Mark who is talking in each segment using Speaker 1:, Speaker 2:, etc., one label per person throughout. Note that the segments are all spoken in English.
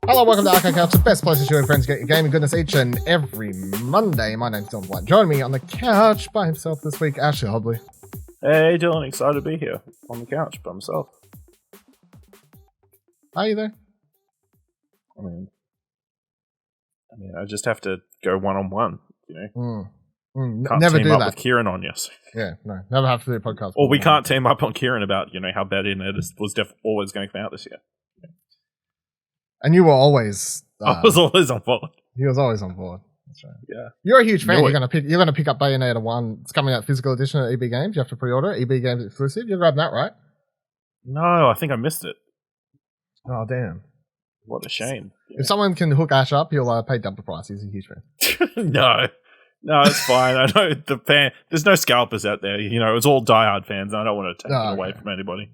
Speaker 1: Hello, welcome to Arcade Couch, the best place to show your friends get your gaming goodness each and every Monday. My name's Dylan White. Join me on the couch by himself this week, Ashley Hobley.
Speaker 2: Hey Dylan, excited to be here on the couch by myself.
Speaker 1: Are you there?
Speaker 2: I mean, I just have to go one-on-one, you know? Can't
Speaker 1: never
Speaker 2: team
Speaker 1: do
Speaker 2: up
Speaker 1: that.
Speaker 2: with Kieran on you. So.
Speaker 1: Yeah, no, never have to do a podcast.
Speaker 2: Or we can't team up on Kieran about, you know, how bad Internet was always going to come out this year.
Speaker 1: And you were always...
Speaker 2: I was always on board.
Speaker 1: He was always on board. That's right.
Speaker 2: Yeah.
Speaker 1: You're a huge fan. You're gonna pick up Bayonetta 1. It's coming out physical edition at EB Games. You have to pre-order it. EB Games exclusive. You're grabbing that, right?
Speaker 2: No, I think I missed it.
Speaker 1: Oh, damn.
Speaker 2: What a shame. Yeah.
Speaker 1: If someone can hook Ash up, he'll pay double price. He's a huge fan.
Speaker 2: No, it's fine. I know the fan. There's no scalpers out there. You know, it's all diehard fans. And I don't want to take it away from anybody.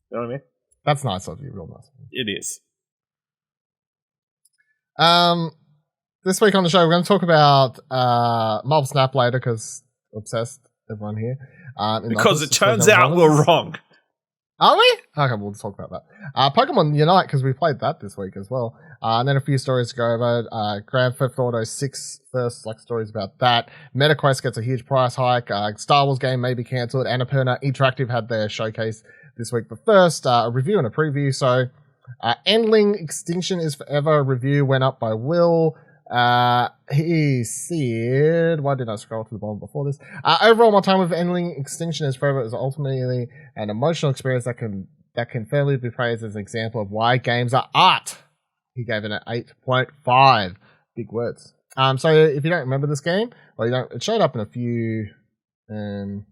Speaker 2: You know what I mean?
Speaker 1: That's nice of you. Real nice of you.
Speaker 2: It is.
Speaker 1: This week on the show, we're going to talk about Marvel Snap later because obsessed, everyone here.
Speaker 2: Because it turns out we're wrong.
Speaker 1: Are we? Okay, we'll talk about that. Pokemon Unite, because we played that this week as well. And then a few stories to go over. Grand Theft Auto 6 first, stories about that. MetaQuest gets a huge price hike. Star Wars game may be cancelled. Annapurna Interactive had their showcase this week. But first, a review and a preview. So, Endling Extinction is Forever review went up by Will. He said, why did I scroll to the bottom before this? Overall, my time with Endling Extinction is Forever is ultimately an emotional experience that can fairly be praised as an example of why games are art. He gave it an 8.5. Big words. So if you don't remember this game, it showed up in a few, I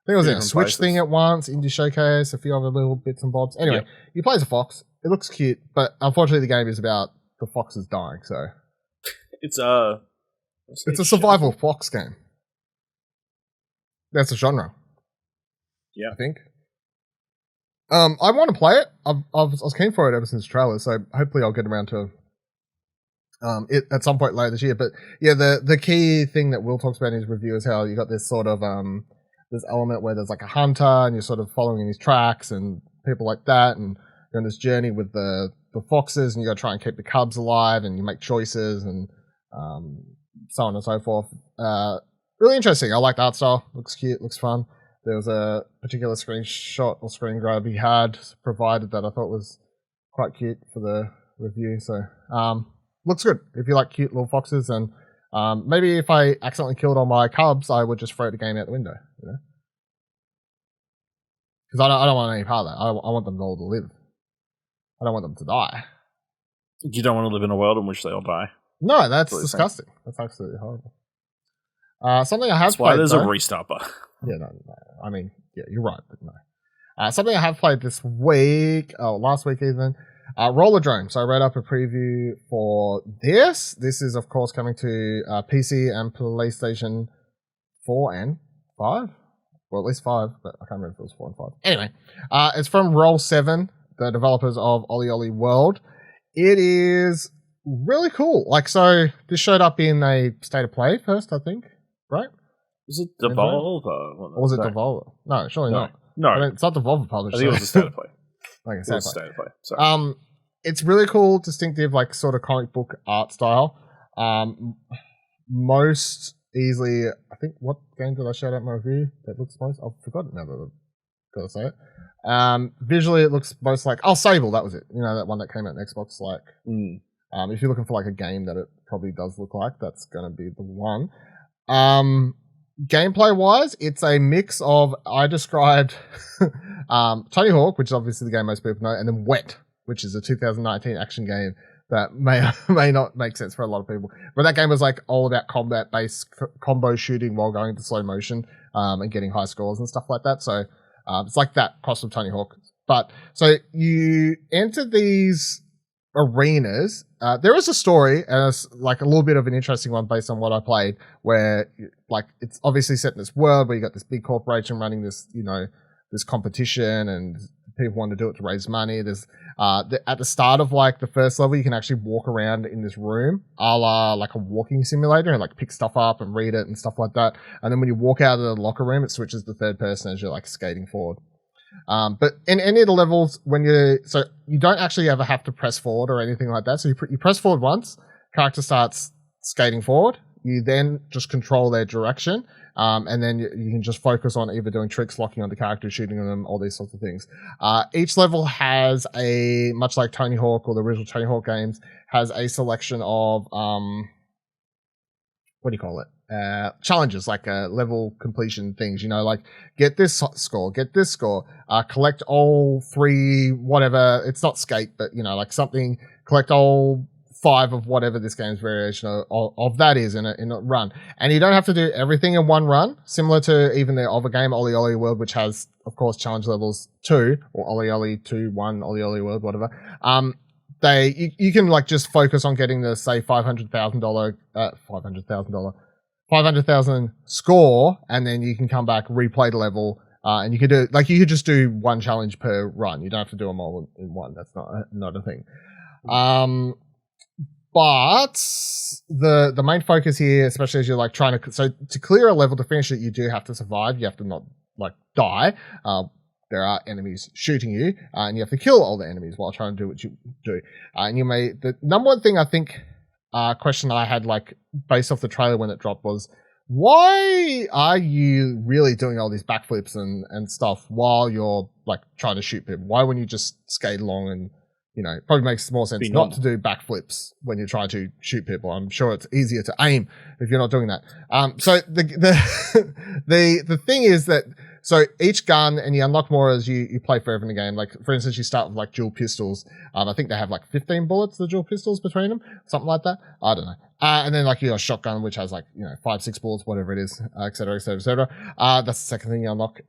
Speaker 1: think it was in a Switch thing at once, Indie Showcase, a few other little bits and bobs. Anyway, you play as a fox. It looks cute, but unfortunately the game is about the foxes dying, so... It's a survival fox game. That's a genre.
Speaker 2: Yeah,
Speaker 1: I think. I want to play it. I was keen for it ever since the trailer, so hopefully I'll get around to it at some point later this year. But yeah, the key thing that Will talks about in his review is how you got this sort of this element where there's a hunter and you're sort of following in his tracks and people like that, and you're on this journey with the foxes, and you got to try and keep the cubs alive, and you make choices and so on and so forth. Really interesting. I like the art style. Looks cute. Looks fun. There was a particular screenshot or screen grab he had provided that I thought was quite cute for the review. So, looks good. If you like cute little foxes, and maybe if I accidentally killed all my cubs, I would just throw the game out the window, you know? Because I don't want any part of that. I want them all to live. I don't want them to die.
Speaker 2: You don't want to live in a world in which they all die.
Speaker 1: No, that's disgusting. That's absolutely horrible. Something I have
Speaker 2: That's why there's a restart button.
Speaker 1: Yeah, no. I mean, yeah, you're right, but no. Something I have played this week, last week even, Rollerdrome. So I read up a preview for this. This is, of course, coming to PC and PlayStation 4 and 5. Well, at least 5, but I can't remember if it was 4 and 5. Anyway, it's from Roll7, the developers of Ollie Ollie World. It is really cool. So this showed up in a State of Play first, I think, right?
Speaker 2: Was it Devolver? Or
Speaker 1: was it Devolver? No, surely not.
Speaker 2: No.
Speaker 1: I mean, it's not Devolver published.
Speaker 2: I think it was a State of Play.
Speaker 1: Like
Speaker 2: it was State of Play. Sorry.
Speaker 1: It's really cool, distinctive, sort of comic book art style. Most easily, I think, what game did I show out in my review that looks most? I've forgotten now that I've got to say it. Visually, it looks most like Sable. That was it. You know, that one that came out on Xbox. If you're looking for a game that it probably does look like, that's going to be the one. Gameplay wise, it's a mix of, I described Tony Hawk, which is obviously the game most people know, and then Wet, which is a 2019 action game that may not make sense for a lot of people. But that game was all about combat-based combo shooting while going into slow motion and getting high scores and stuff like that. So it's like that cross with Tony Hawk. But so you enter these arenas. There is a story, and it's a little bit of an interesting one based on what I played, where it's obviously set in this world where you got this big corporation running this, this competition, and people want to do it to raise money. There's at the start of the first level, you can actually walk around in this room, a la a walking simulator, and pick stuff up and read it and stuff like that. And then when you walk out of the locker room, it switches to third person as you're skating forward. But in any of the levels, so you don't actually ever have to press forward or anything like that. So you press forward once, character starts skating forward. You then just control their direction, and then you can just focus on either doing tricks, locking on the character, shooting them, all these sorts of things. Each level has much like Tony Hawk or the original Tony Hawk games, has a selection of what do you call it? Challenges, like level completion things, like get this score, collect all 3, whatever. It's not skate, but like something, collect all 5 of whatever this game's variation of that is in a run. And you don't have to do everything in one run, similar to even the other game, Ollie Ollie World, which has, of course, challenge levels 2, or Ollie Ollie 2, 1, Ollie Ollie World, whatever. You can like just focus on getting the, say, $500,000 score, and then you can come back, replay the level, and you could just do one challenge per run. You don't have to do them all in one. That's not a thing. But the main focus here, especially as you're like trying to clear a level, to finish it, you do have to survive. You have to not like die. There are enemies shooting you, and you have to kill all the enemies while trying to do what you do. And the number one thing I think question I had, like based off the trailer when it dropped, was why are you really doing all these backflips and stuff while you're like trying to shoot people? Why wouldn't you just skate along and it probably makes more sense not to do backflips when you're trying to shoot people. I'm sure it's easier to aim if you're not doing that. So the thing is that, so each gun, and you unlock more as you play further in the game. Like, for instance, you start with like dual pistols. I think they have like 15 bullets, the dual pistols between them, something like that. I don't know. And then like you got a shotgun, which has like 5, 6 bullets, whatever it is, et cetera, et cetera, et cetera. That's the second thing you unlock.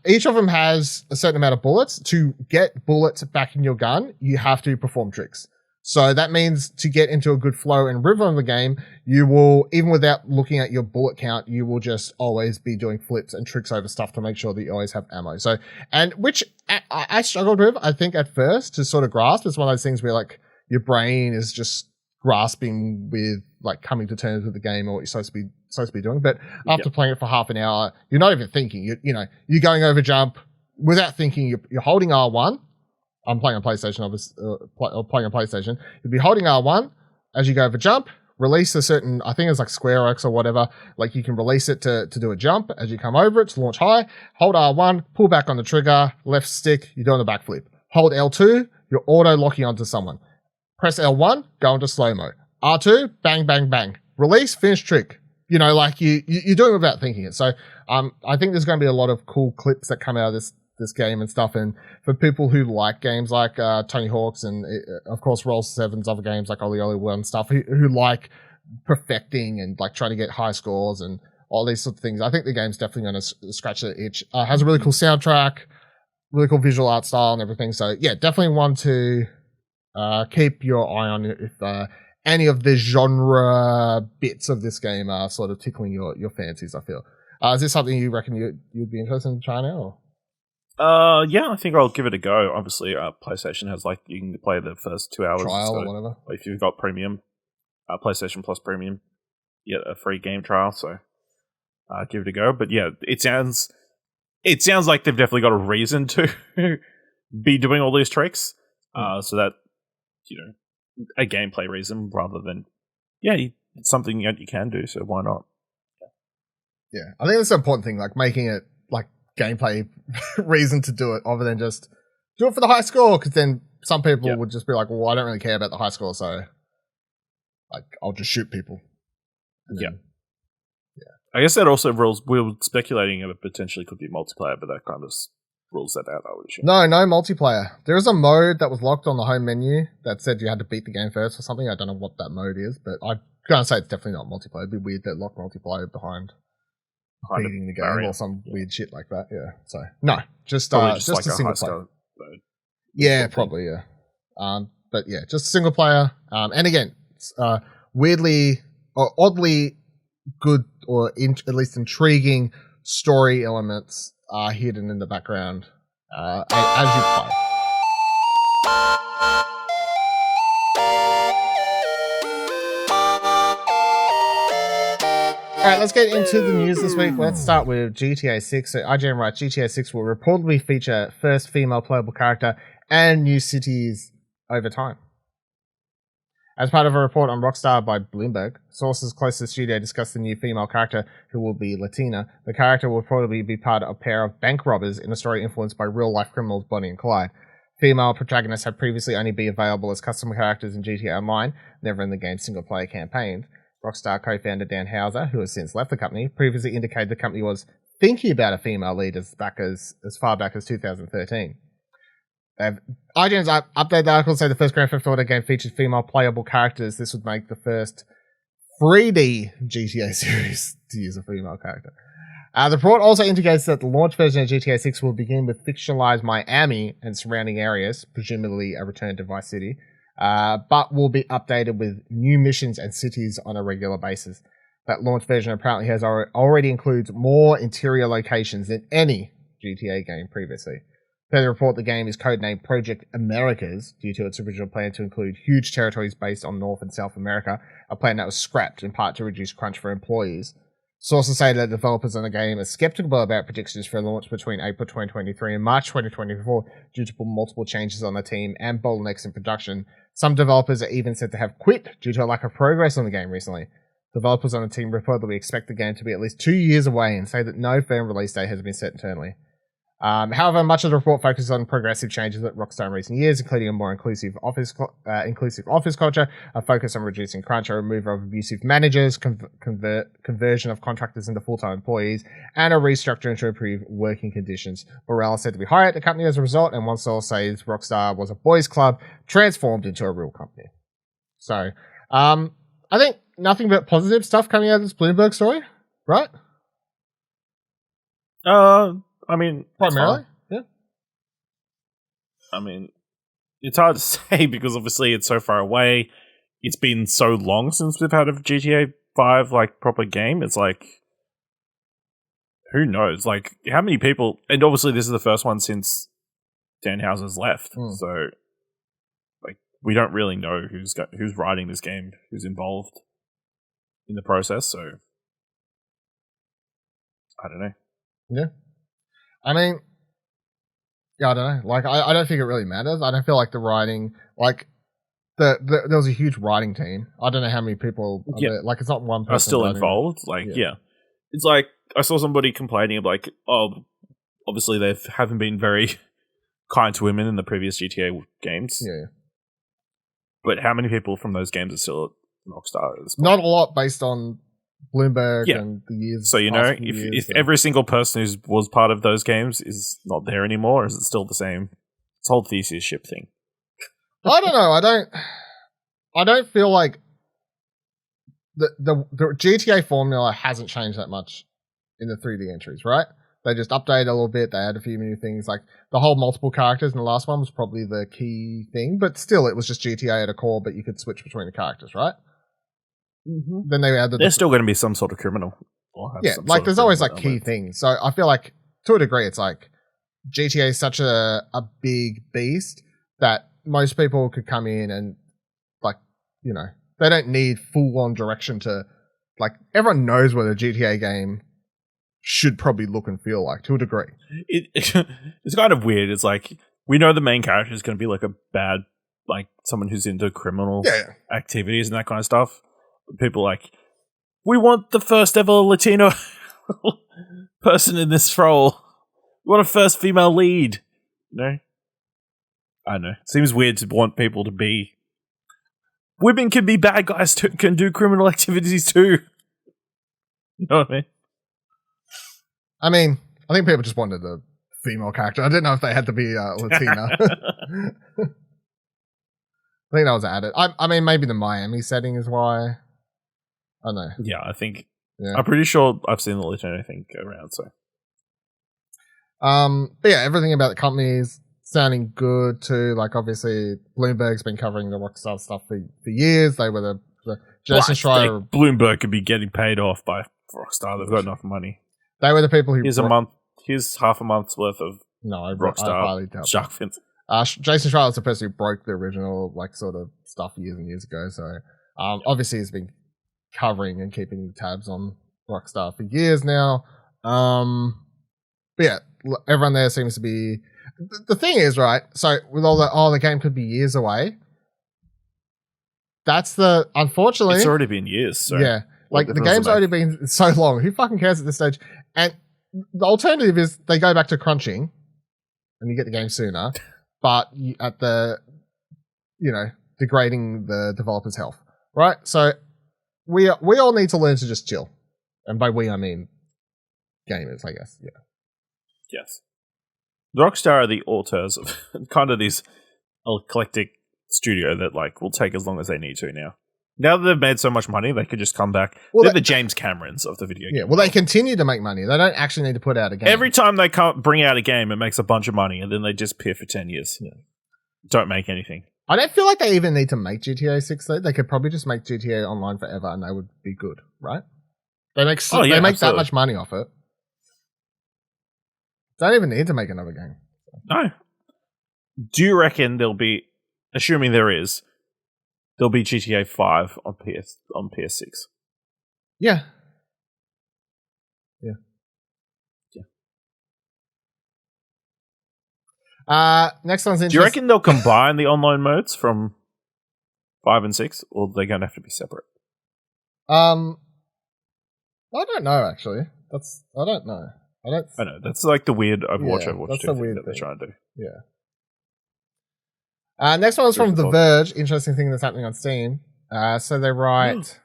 Speaker 1: Each of them has a certain amount of bullets. To get bullets back in your gun, you have to perform tricks. So that means to get into a good flow and rhythm of the game, you will, even without looking at your bullet count, you will just always be doing flips and tricks over stuff to make sure that you always have ammo. So, and which I struggled with, I think, at first to sort of grasp. It's one of those things where like your brain is just grasping with like coming to terms with the game or what you're supposed to be doing. But after playing it for half an hour, you're not even thinking. You're going over jump without thinking. You're holding R1. I'm playing on PlayStation, obviously, playing on PlayStation. You'll be holding R1 as you go over jump, release a certain, I think it's like square X or whatever, like you can release it to do a jump as you come over it to launch high. Hold R1, pull back on the trigger, left stick, you're doing a backflip. Hold L2, you're auto-locking onto someone. Press L1, go into slow-mo. R2, bang, bang, bang. Release, finish trick. Like you're doing it without thinking it. So I think there's going to be a lot of cool clips that come out of this game and stuff, and for people who like games like Tony Hawk's and of course Roll7's other games like Ollie Ollie World and stuff, who like perfecting and like trying to get high scores and all these sorts of things, I think the game's definitely going to scratch the itch. Has a really cool soundtrack, really cool visual art style and everything, so yeah, definitely one to keep your eye on if any of the genre bits of this game are sort of tickling your fancies, I feel. Is this something you reckon you'd be interested in trying out, or?
Speaker 2: Yeah, I think I'll give it a go. Obviously, PlayStation has you can play the first 2 hours
Speaker 1: trial or whatever.
Speaker 2: If you've got Premium, PlayStation Plus Premium, you get a free game trial. So, give it a go. But yeah, it sounds like they've definitely got a reason to be doing all these tricks. So that a gameplay reason rather than it's something that you can do. So why not?
Speaker 1: Yeah, I think that's the important thing, like making it like gameplay reason to do it, other than just do it for the high score, because then some people would just be like, well, I don't really care about the high score, so like I'll just shoot people.
Speaker 2: I guess that also rules. We were speculating it potentially could be multiplayer, but that kind of rules that out, I would assume.
Speaker 1: No multiplayer. There is a mode that was locked on the home menu that said you had to beat the game first or something. I don't know what that mode is, but I'm going to say it's definitely not multiplayer. It'd be weird that lock multiplayer behind beating the game or some weird shit like that. Yeah. So no, just like a single player. Yeah, probably. Yeah. But yeah, just single player. And again, weirdly or oddly good, or at least intriguing story elements are hidden in the background as you play. right, let's get into the news this week. Let's start with GTA 6. So IGN writes GTA 6 will reportedly feature first female playable character and new cities over time. As part of a report on Rockstar by Bloomberg, sources close to the studio discussed the new female character who will be Latina. The character will probably be part of a pair of bank robbers in a story influenced by real-life criminals Bonnie and Clyde. Female protagonists have previously only been available as custom characters in GTA Online, never in the game's single-player campaigns. Rockstar co-founder Dan Houser, who has since left the company, previously indicated the company was thinking about a female lead as far back as 2013. IGN's updated articles say the first Grand Theft Auto game featured female playable characters. This would make the first 3D GTA series to use a female character. The report also indicates that the launch version of GTA 6 will begin with fictionalized Miami and surrounding areas, presumably a return to Vice City, but will be updated with new missions and cities on a regular basis. That launch version apparently has already includes more interior locations than any GTA game previously. Per the report, the game is codenamed Project Americas due to its original plan to include huge territories based on North and South America, a plan that was scrapped in part to reduce crunch for employees. Sources say that developers on the game are skeptical about predictions for launch between April 2023 and March 2024 due to multiple changes on the team and bottlenecks in production. Some developers are even said to have quit due to a lack of progress on the game recently. Developers on the team reportedly expect the game to be at least 2 years away and say that no firm release date has been set internally. However, much of the report focuses on progressive changes at Rockstar in recent years, including a more inclusive office culture, a focus on reducing crunch, a removal of abusive managers, conversion of contractors into full-time employees, and a restructuring to improve working conditions. Morale is said to be higher at the company as a result, and one source says Rockstar was a boys' club transformed into a real company. So, I think nothing but positive stuff coming out of this Bloomberg story, right?
Speaker 2: I mean,
Speaker 1: primarily, yeah.
Speaker 2: I mean, it's hard to say because obviously it's so far away. It's been so long since we've had a GTA 5 like proper game. It's like, who knows? Like, how many people? And obviously, this is the first one since Dan Houser's left. So, like, we don't really know who's writing this game, who's involved in the process. So, I don't know.
Speaker 1: Yeah. I mean, yeah, I don't know. Like, I don't think it really matters. I don't feel like the writing, like, there was a huge writing team. I don't know how many people, there. Like, it's not one person.
Speaker 2: Are still involved. Like, yeah. It's like, I saw somebody complaining, like, oh, obviously they haven't been very kind to women in the previous GTA games.
Speaker 1: Yeah.
Speaker 2: But how many people from those games are still at Rockstar?
Speaker 1: Not a lot based on Bloomberg and the years.
Speaker 2: So, you know, if every single person who was part of those games is not there anymore, is it still the same? It's whole thesis ship thing.
Speaker 1: I don't know. I don't feel like the GTA formula hasn't changed that much in the 3D entries, right? They just updated a little bit. They added a few new things. Like, the whole multiple characters in the last one was probably the key thing, but still, it was just GTA at a core, but you could switch between the characters, right?
Speaker 2: Mm-hmm.
Speaker 1: Then they added.
Speaker 2: There's still going to be some sort of criminal.
Speaker 1: Like there's always like key things. So I feel like to a degree, it's like GTA is such a big beast that most people could come in and like, you know, they don't need full on direction to like. Everyone knows what a GTA game should probably look and feel like to a degree.
Speaker 2: It's kind of weird. It's like we know the main character is going to be like a bad, like someone who's into criminal activities and that kind of stuff. People like, we want the first ever Latino person in this role. We want a first female lead. No, I don't know. It seems weird to want people to be. Women can be bad guys too, can do criminal activities too. You know what I mean?
Speaker 1: I mean, I think people just wanted a female character. I didn't know if they had to be Latina. I think that was added. I mean, maybe the Miami setting is why. I don't know.
Speaker 2: Yeah, I think. Yeah. I'm pretty sure I've seen the Latino thing go around. So.
Speaker 1: But yeah, everything about the company is sounding good too. Like, obviously, Bloomberg's been covering the Rockstar stuff for years. They were the Jason Schreier.
Speaker 2: Bloomberg could be getting paid off by Rockstar. They've got enough money.
Speaker 1: They were the people who.
Speaker 2: Here's half a month's worth of Rockstar shark fins.
Speaker 1: Jason Schreier was the person who broke the original like sort of stuff years and years ago. So obviously he's been covering and keeping tabs on Rockstar for years now. But yeah, everyone there seems to be. The thing is, right? So with all the game could be years away. That's unfortunately.
Speaker 2: It's already been years. So
Speaker 1: yeah, like the game's already been so long. Who fucking cares at this stage? And the alternative is they go back to crunching, and you get the game sooner, but at the, degrading the developer's health, right? So we all need to learn to just chill, and by we I mean gamers, I guess. Yeah.
Speaker 2: Yes. Rockstar are the auteurs of kind of this eclectic studio that will take as long as they need to now. Now that they've made so much money, they could just come back. Well, they're the James Camerons of the video game.
Speaker 1: Yeah, well, they continue to make money. They don't actually need to put out a game.
Speaker 2: Every time they bring out a game, it makes a bunch of money, and then they just appear for 10 years. Yeah. Don't make anything.
Speaker 1: I don't feel like they even need to make GTA 6, though. They could probably just make GTA Online forever, and they would be good, right? They make that much money off it. Don't even need to make another game.
Speaker 2: No. Do you reckon there'll be, assuming there'll be GTA 5 on PS6?
Speaker 1: Yeah. Next one's interesting.
Speaker 2: Do you reckon they'll combine the online modes from 5 and 6, or they're going to have to be separate?
Speaker 1: I don't know, actually. I don't know.
Speaker 2: I know. That's like the weird Overwatch
Speaker 1: that's
Speaker 2: 2
Speaker 1: the
Speaker 2: thing
Speaker 1: weird
Speaker 2: that they're trying to do.
Speaker 1: Yeah. Next one is from The Verge. Interesting thing that's happening on Steam. So they write,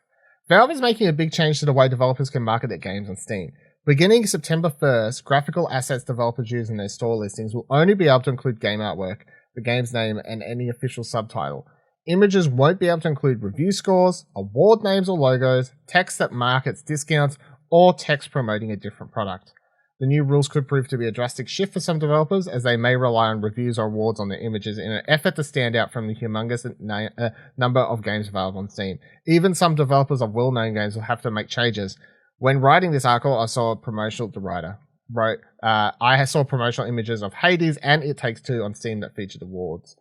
Speaker 1: Valve is making a big change to the way developers can market their games on Steam. Beginning September 1st, graphical assets developers use in their store listings will only be able to include game artwork, the game's name, and any official subtitle. Images won't be able to include review scores, award names or logos, text that markets discounts, or text promoting a different product. The new rules could prove to be a drastic shift for some developers, as they may rely on reviews or awards on their images in an effort to stand out from the humongous number of games available on Steam. Even some developers of well-known games will have to make changes. When writing this article, I saw the writer wrote, I saw promotional images of Hades and It Takes Two on Steam that featured awards.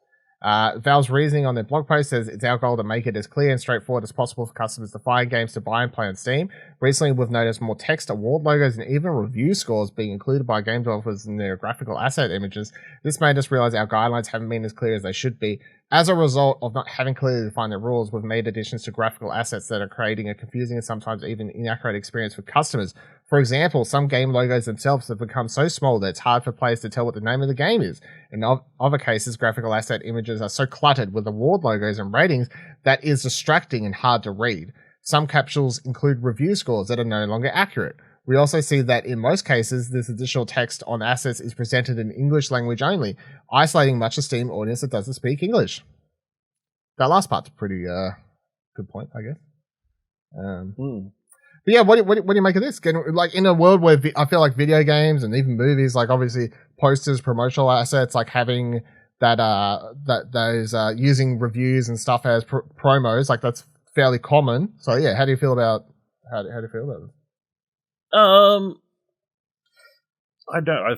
Speaker 1: Valve's reasoning on their blog post says it's our goal to make it as clear and straightforward as possible for customers to find games to buy and play on Steam. Recently, we've noticed more text, award logos, and even review scores being included by game developers in their graphical asset images. This made us realize our guidelines haven't been as clear as they should be. As a result of not having clearly defined the rules, we've made additions to graphical assets that are creating a confusing and sometimes even inaccurate experience for customers. For example, some game logos themselves have become so small that it's hard for players to tell what the name of the game is. In other cases, graphical asset images are so cluttered with award logos and ratings that is distracting and hard to read. Some capsules include review scores that are no longer accurate. We also see that in most cases, this additional text on assets is presented in English language only, isolating much of Steam audience that doesn't speak English. That last part's a pretty good point, I guess. But yeah, what do you make of this? Like in a world where I feel like video games and even movies, like obviously posters, promotional assets, like having those using reviews and stuff as promos, like that's fairly common. So yeah, how do you feel about this?
Speaker 2: I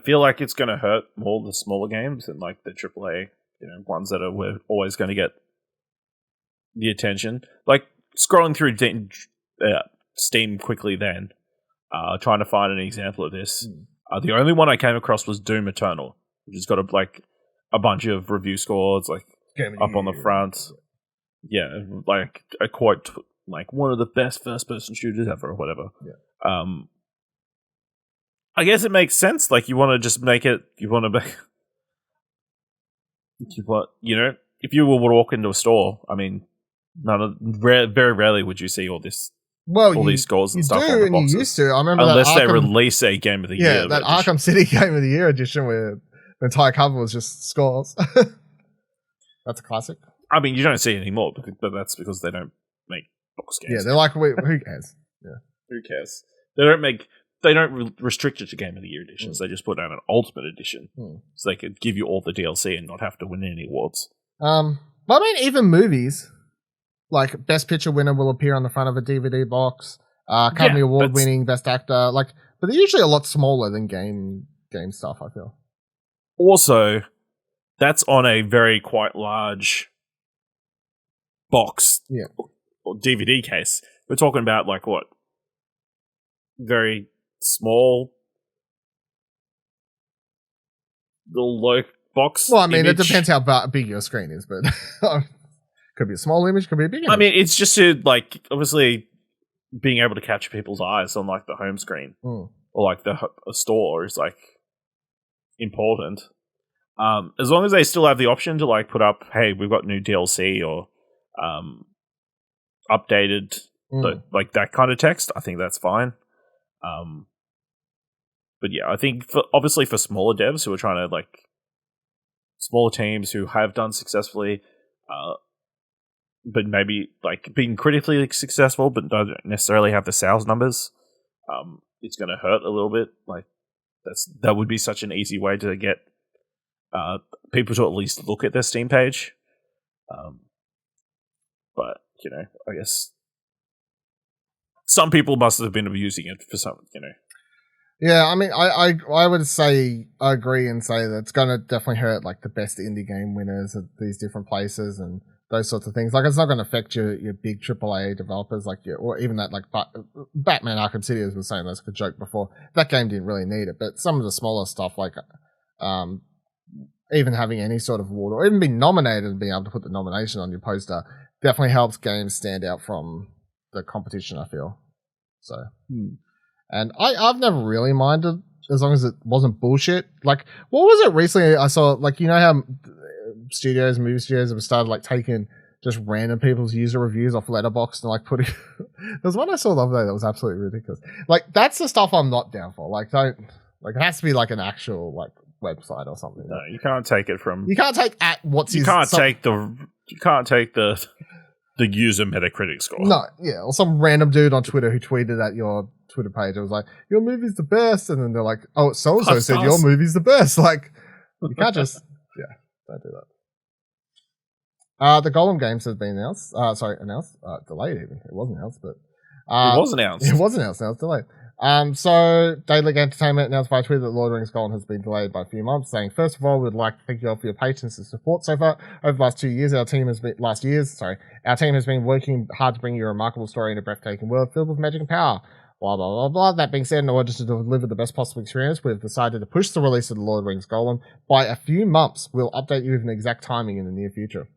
Speaker 2: feel like it's going to hurt more the smaller games than like the AAA, ones that we're always going to get the attention. Like scrolling through Steam quickly, then trying to find an example of this. The only one I came across was Doom Eternal, which has got a bunch of review scores like up on the front. Yeah, like a quote like one of the best first-person shooters ever, or whatever. Yeah. I guess it makes sense. Like you want to just make it. You want to make. If you were to walk into a store, I mean, very rarely would you see all this.
Speaker 1: Well,
Speaker 2: all these scores and stuff on the boxes.
Speaker 1: You used to. I remember
Speaker 2: unless they release a Game of the Year.
Speaker 1: Yeah, that Arkham City Game of the Year edition where the entire cover was just scores. That's a classic.
Speaker 2: I mean, you don't see it anymore, but that's because they don't make box games.
Speaker 1: Yeah, they're like, who cares? Yeah,
Speaker 2: who cares? They don't restrict it to Game of the Year editions. They just put out an Ultimate Edition, so they could give you all the DLC and not have to win any awards.
Speaker 1: But I mean, even movies. Like, Best Picture winner will appear on the front of a DVD box. Academy Award winning Best Actor. But they're usually a lot smaller than game stuff, I feel.
Speaker 2: Also, that's on a very quite large box or DVD case. We're talking about, very small little low box.
Speaker 1: Well, I mean,
Speaker 2: image.
Speaker 1: it depends how big your screen is, but could be a small image, could be a big image.
Speaker 2: I mean, it's just to like obviously being able to capture people's eyes on like the home screen or like a store is like important. As long as they still have the option to like put up, hey, we've got new DLC or updated like that kind of text, I think that's fine. But yeah, I think obviously for smaller devs who are trying to like smaller teams who have done successfully, but maybe like being critically successful, but don't necessarily have the sales numbers, it's going to hurt a little bit. Like that would be such an easy way to get people to at least look at their Steam page. But you know, I guess some people must have been abusing it for some, you know.
Speaker 1: Yeah, I mean, I would say I agree and say that it's going to definitely hurt like the best indie game winners at these different places and those sorts of things. Like, it's not going to affect your big AAA developers, like or even that like Batman Arkham City, as we were saying, that's a joke before. That game didn't really need it, but some of the smaller stuff, like even having any sort of award or even being nominated and being able to put the nomination on your poster definitely helps games stand out from the competition, I feel. So, and I've never really minded as long as it wasn't bullshit. Like, what was it recently I saw? Like, you know how movie studios have started like taking just random people's user reviews off Letterboxd and like putting. There's one I saw the other day that was absolutely ridiculous. Like, that's the stuff I'm not down for. Like, don't like it has to be like an actual like website or something.
Speaker 2: No, you can't take it from.
Speaker 1: You can't take at what's.
Speaker 2: You can't take the user Metacritic score.
Speaker 1: No, yeah, or some random dude on Twitter who tweeted at your Twitter page. It was like, your movie's the best, and then they're like, oh, so and so said your movie's the best. Like, you can't just don't do that. The Gollum games have been announced. Delayed even. It wasn't announced, but
Speaker 2: it was announced.
Speaker 1: It was announced. Now it's delayed. So, Daedalic Entertainment announced via Twitter that Lord of the Rings Gollum has been delayed by a few months, saying, first of all, we'd like to thank you all for your patience and support so far. Over the last 2 years, our team has been working hard to bring you a remarkable story in a breathtaking world filled with magic and power. Blah, blah, blah, blah. That being said, in order to deliver the best possible experience, we've decided to push the release of the Lord of the Rings Gollum by a few months. We'll update you with an exact timing in the near future.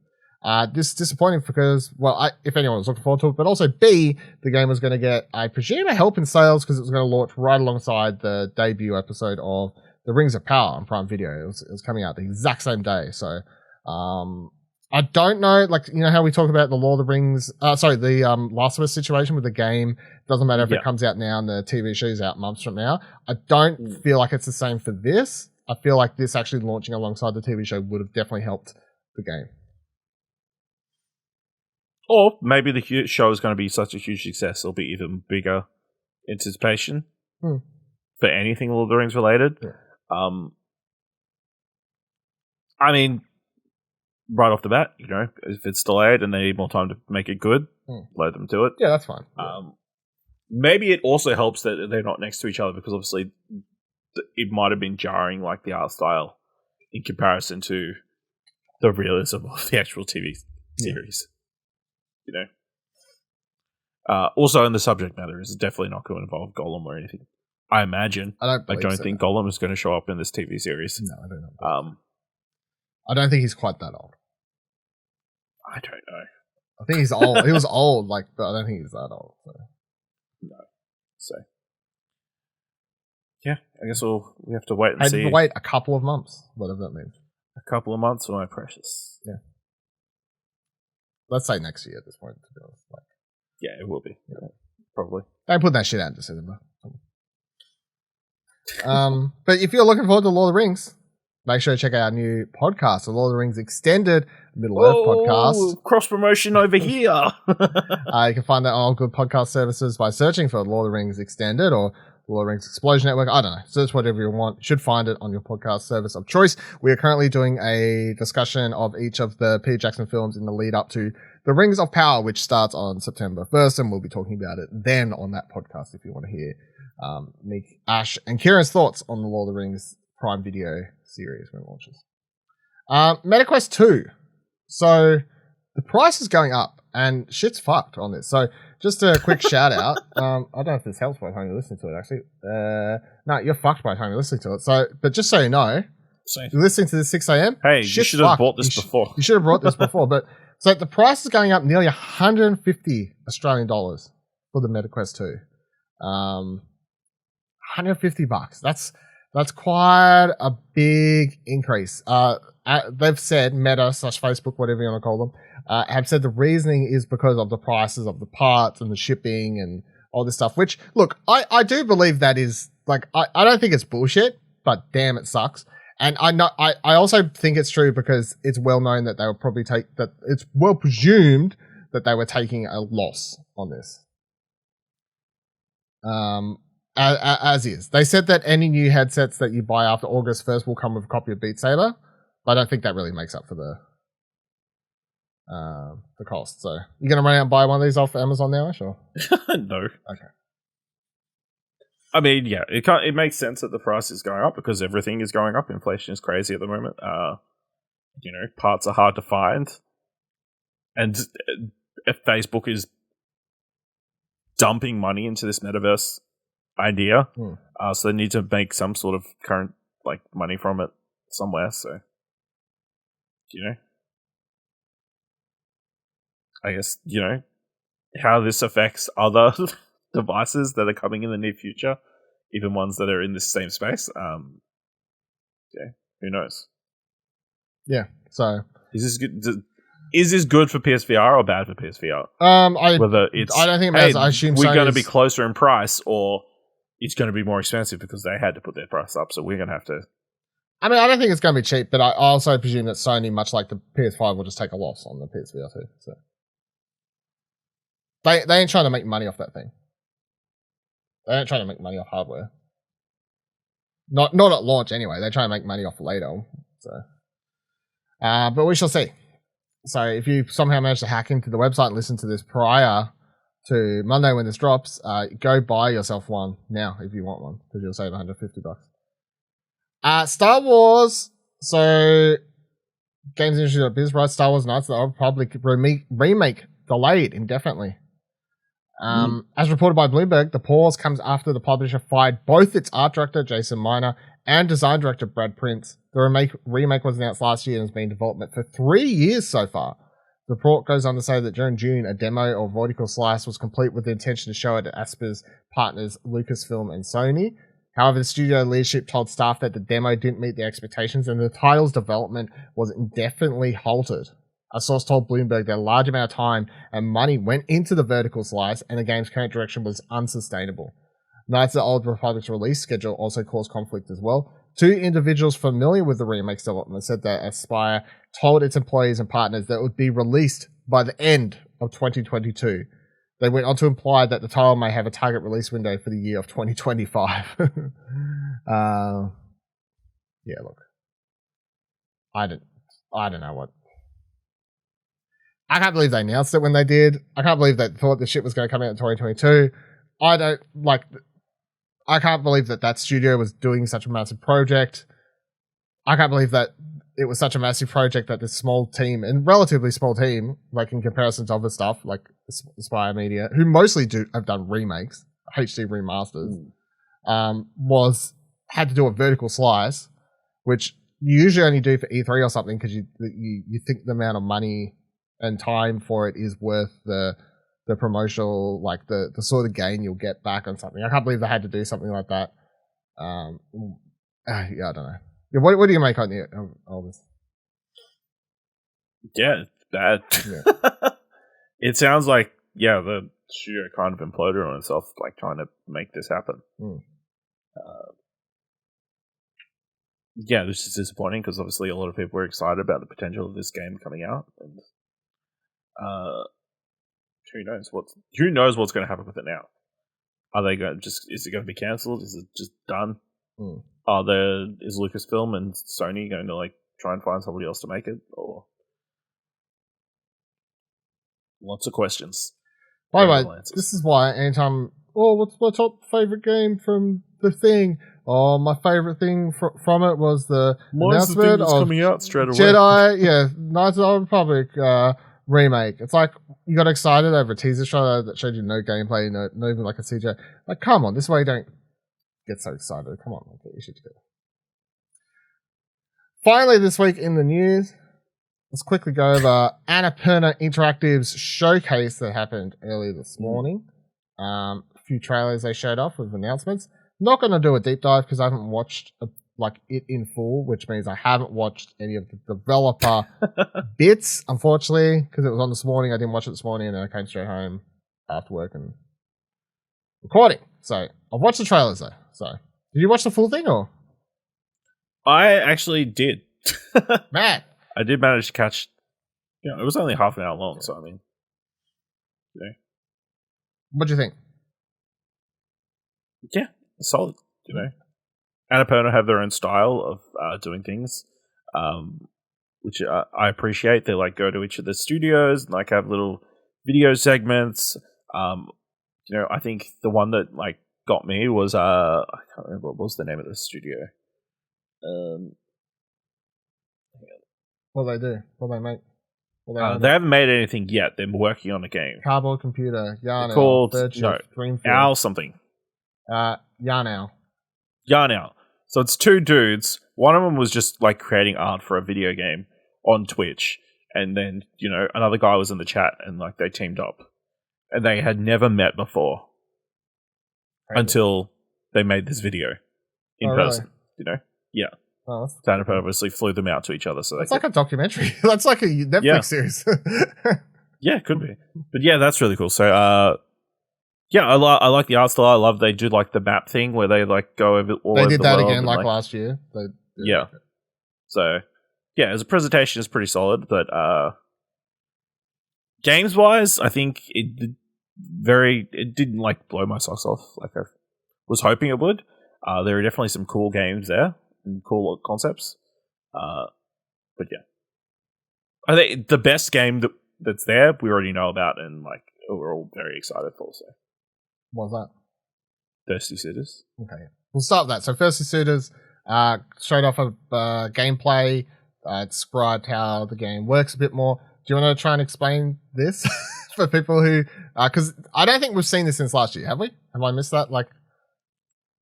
Speaker 1: This is disappointing because, well, if anyone was looking forward to it, but also B, the game was going to get, I presume, a help in sales because it was going to launch right alongside the debut episode of The Rings of Power on Prime Video. It was coming out the exact same day. So, I don't know, like, you know how we talk about the Lord of the Rings, the Last of Us situation with the game. Doesn't matter if it comes out now and the TV show's out months from now. I don't feel like it's the same for this. I feel like this actually launching alongside the TV show would have definitely helped the game.
Speaker 2: Or maybe the show is going to be such a huge success, there'll be even bigger anticipation for anything Lord of the Rings related. Yeah. I mean, right off the bat, you know, if it's delayed and they need more time to make it good, let them do it.
Speaker 1: Yeah, that's fine.
Speaker 2: Maybe it also helps that they're not next to each other because obviously it might have been jarring, like the art style, in comparison to the realism of the actual TV series. You know. Also, in the subject matter, is definitely not going to involve Gollum or anything. I imagine. I don't think Gollum is going to show up in this TV series.
Speaker 1: No, I don't know. I don't think he's quite that old.
Speaker 2: I don't know.
Speaker 1: I think he's old. He was old, like, but I don't think he's that old. So.
Speaker 2: No. So. Yeah, I guess we have to wait and see.
Speaker 1: Wait a couple of months, whatever that means.
Speaker 2: A couple of months, my precious.
Speaker 1: Yeah. Let's say next year at this point, to be honest. Like,
Speaker 2: yeah, it will be. Yeah. Probably.
Speaker 1: Don't put that shit out in December. But if you're looking forward to Lord of the Rings, make sure to check out our new podcast, the Lord of the Rings Extended Middle-earth podcast.
Speaker 2: Cross promotion over here.
Speaker 1: You can find that on all good podcast services by searching for Lord of the Rings Extended or Lord of the Rings Explosion Network. I don't know. Search whatever you want. You should find it on your podcast service of choice. We are currently doing a discussion of each of the Peter Jackson films in the lead up to The Rings of Power, which starts on September 1st, and we'll be talking about it then on that podcast if you want to hear Nick, Ash, and Kieran's thoughts on the Lord of the Rings Prime Video series when it launches. MetaQuest 2. So the price is going up and shit's fucked on this. So just a quick shout out. I don't know if this helps by the time you're listening to it, actually. No, you're fucked by the time you're listening to it. So, but just so you know, you're listening to this 6 a.m.
Speaker 2: Hey, you should have bought this before.
Speaker 1: You should have brought this before. But so the price is going up nearly 150 Australian dollars for the MetaQuest 2. 150 bucks. That's quite a big increase. They've said, Meta/Facebook, whatever you want to call them, have said the reasoning is because of the prices of the parts and the shipping and all this stuff, which, look, I do believe that is, like, I don't think it's bullshit, but damn, it sucks. And I also think it's true because it's well known that they will probably it's well presumed that they were taking a loss on this. As is. They said that any new headsets that you buy after August 1st will come with a copy of Beat Saber, but I don't think that really makes up for the cost. So, you going to run out and buy one of these off Amazon now, or?
Speaker 2: No.
Speaker 1: Okay.
Speaker 2: I mean, yeah, it makes sense that the price is going up because everything is going up. Inflation is crazy at the moment. Parts are hard to find. And if Facebook is dumping money into this metaverse idea, so they need to make some sort of current money from it somewhere. So, I guess how this affects other devices that are coming in the near future, even ones that are in this same space. Who knows?
Speaker 1: Yeah. So
Speaker 2: is this good? Is this good for PSVR or bad for PSVR?
Speaker 1: I don't think it matters. I assume
Speaker 2: we're going to be closer in price, or it's going to be more expensive because they had to put their price up, so we're going to have to.
Speaker 1: I mean, I don't think it's going to be cheap, but I also presume that Sony, much like the PS5, will just take a loss on the PSVR 2. So they ain't trying to make money off that thing. They ain't trying to make money off hardware. Not at launch anyway. They try to make money off later. So, but we shall see. So if you somehow manage to hack into the website and listen to this prior to Monday when this drops, go buy yourself one now if you want one, because you'll save $150. Star Wars. So Games Industry.biz writes Star Wars Knights of the Old Republic remake delayed indefinitely. As reported by Bloomberg, the pause comes after the publisher fired both its art director, Jason Miner, and design director, Brad Prince. The remake was announced last year and has been in development for 3 years so far. The report goes on to say that during June, a demo of Vertical Slice was complete with the intention to show it at Asper's partners Lucasfilm and Sony. However, the studio leadership told staff that the demo didn't meet their expectations and the title's development was indefinitely halted. A source told Bloomberg that a large amount of time and money went into the Vertical Slice and the game's current direction was unsustainable. Knights of the Old Republic's release schedule also caused conflict as well. 2 individuals familiar with the remake's development said that Aspyr told its employees and partners that it would be released by the end of 2022. They went on to imply that the title may have a target release window for the year of 2025. Yeah, look. I don't know what. I can't believe they announced it when they did. I can't believe they thought the shit was going to come out in 2022. I can't believe that studio was doing such a massive project. I can't believe that it was such a massive project that this small team, and relatively small team, like in comparison to other stuff, like Aspyr Media, who mostly have done remakes, HD remasters, had to do a Vertical Slice, which you usually only do for E3 or something because you think the amount of money and time for it is worth the promotional, like the sort of gain you'll get back on something. I can't believe they had to do something like that. Yeah, I don't know. Yeah, what do you make on all this?
Speaker 2: Yeah, it's bad. Yeah. It sounds like, the studio kind of imploded on itself, like trying to make this happen. This is disappointing because obviously a lot of people were excited about the potential of this game coming out, and who knows what's going to happen with it now? Are they going is it going to be cancelled? Is it just done? Is Lucasfilm and Sony going to try and find somebody else to make it, or lots of questions?
Speaker 1: By the way, this is why anytime, what's my top favorite game from the thing? Oh, my favorite thing from it was the announcement of
Speaker 2: coming out straight away.
Speaker 1: Jedi, Knights of the Old Republic. Remake. It's like you got excited over a teaser trailer that showed you no gameplay, no even like a CGI. Like, come on, this way you don't get so excited. Come on, get your shit together. Finally, this week in the news, let's quickly go over Annapurna Interactive's showcase that happened earlier this morning. A few trailers they showed off with announcements. Not going to do a deep dive because I haven't watched it in full, which means I haven't watched any of the developer bits, unfortunately, because it was on this morning. I didn't watch it this morning, and then I came straight home after work and recording. So I've watched the trailers though. So did you watch the full thing or?
Speaker 2: I actually did.
Speaker 1: Man,
Speaker 2: I did manage to catch. It was only half an hour long, so I mean,
Speaker 1: What do you think?
Speaker 2: Yeah, solid. Annapurna have their own style of doing things, which I appreciate. They like go to each of the studios and like have little video segments. I think the one that like got me was I can't remember what was the name of the studio.
Speaker 1: What do they do? What do they make?
Speaker 2: They haven't made anything yet. They're working on a game.
Speaker 1: Cardboard Computer, Yarn
Speaker 2: called
Speaker 1: Dreamfield.
Speaker 2: Owl something.
Speaker 1: Yarn Owl.
Speaker 2: Yarn Owl. So it's two dudes. One of them was just like creating art for a video game on Twitch, and then another guy was in the chat, and like they teamed up, and they had never met before until they made this video in person.
Speaker 1: Really?
Speaker 2: Yeah.
Speaker 1: Oh,
Speaker 2: Annapurna obviously flew them out to each other, so
Speaker 1: it's like a documentary. That's like a Netflix series.
Speaker 2: Yeah, it could be. But yeah, that's really cool. So, I like the art style. I love they do like the map thing where they like go over all. They did that again like
Speaker 1: last year.
Speaker 2: So, as a presentation, it's pretty solid. But games wise, I think it didn't like blow my socks off like I was hoping it would. There are definitely some cool games there and cool concepts. But yeah, I think the best game that's there we already know about, and like we're all very excited for. So,
Speaker 1: what's that?
Speaker 2: Thirsty Suitors.
Speaker 1: Okay, we'll start with that. So, Thirsty Suitors showed off a gameplay, described how the game works a bit more. Do you want to try and explain this for people who? Because I don't think we've seen this since last year, have we? Have I missed that? Like,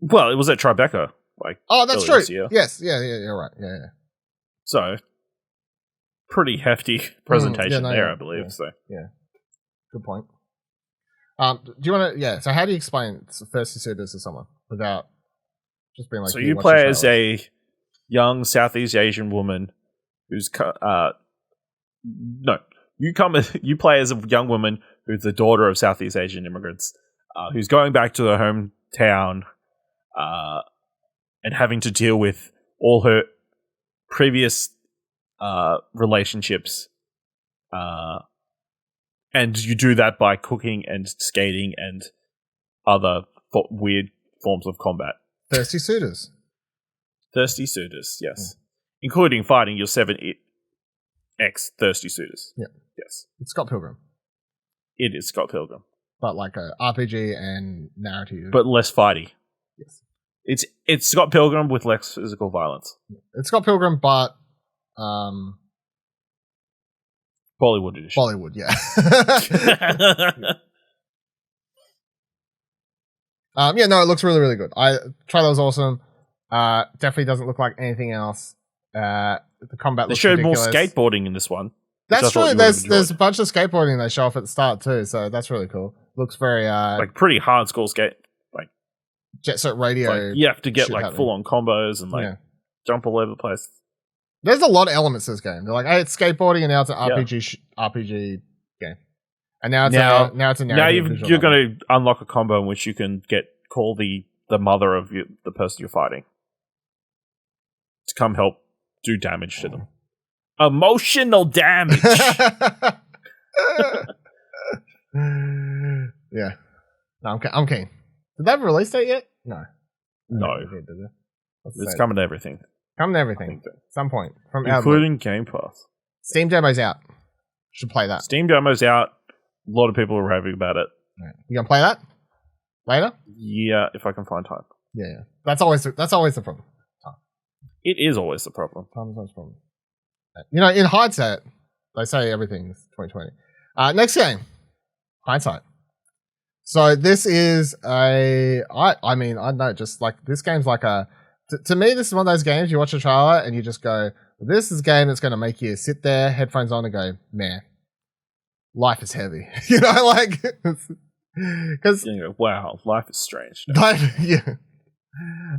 Speaker 2: well, it was at Tribeca. Like,
Speaker 1: oh, that's true. Yes, you're right. Yeah.
Speaker 2: So, pretty hefty presentation there, I believe. So,
Speaker 1: good point. Do you want to? Yeah. So, how do you explain Thirsty Suitors to someone without just being like?
Speaker 2: So you play as a young Southeast Asian woman who's you play as a young woman who's the daughter of Southeast Asian immigrants who's going back to her hometown and having to deal with all her previous relationships. And you do that by cooking and skating and other weird forms of combat.
Speaker 1: Thirsty Suitors.
Speaker 2: Thirsty Suitors, yes. Including fighting your 7 ex-Thirsty Suitors.
Speaker 1: Yeah.
Speaker 2: Yes.
Speaker 1: It's Scott Pilgrim.
Speaker 2: It is Scott Pilgrim.
Speaker 1: But like a RPG and narrative.
Speaker 2: But less fighty.
Speaker 1: Yes.
Speaker 2: It's Scott Pilgrim with less physical violence.
Speaker 1: It's Scott Pilgrim, but
Speaker 2: Bollywood edition.
Speaker 1: Bollywood, yeah. It looks really, really good. Trailer was awesome. Definitely doesn't look like anything else. The combat looks ridiculous.
Speaker 2: More skateboarding in this one.
Speaker 1: That's true. There's a bunch of skateboarding they show off at the start too, so that's really cool. Looks very
Speaker 2: like pretty hardcore skate, like
Speaker 1: Jet Set Radio.
Speaker 2: Like you have to get like full on combos and like jump all over the place.
Speaker 1: There's a lot of elements to this game. They're like, hey, it's skateboarding, and now it's an RPG game, and now it's a narrative.
Speaker 2: Now you're going to unlock a combo in which you can call the mother of the person you're fighting to come help do damage to them. Emotional damage.
Speaker 1: Yeah, no, I'm keen. Did they have a release date yet? No.
Speaker 2: It's coming to everything.
Speaker 1: Coming to everything. So. Some point.
Speaker 2: Including Game Pass.
Speaker 1: Steam demo's out. Should play that.
Speaker 2: Steam demo's out. A lot of people are raving about it.
Speaker 1: Right. You gonna play that later?
Speaker 2: Yeah, if I can find time.
Speaker 1: Yeah. That's always the problem. Time.
Speaker 2: It is always the problem.
Speaker 1: Time is always the problem. In hindsight, they say everything's 2020. Next game, Hindsight. So this is I don't know, just like this game's like to me, this is one of those games you watch a trailer and you just go, well, this is a game that's going to make you sit there, headphones on, and go, man, life is heavy. You know, like, because
Speaker 2: wow, life is strange.
Speaker 1: Yeah.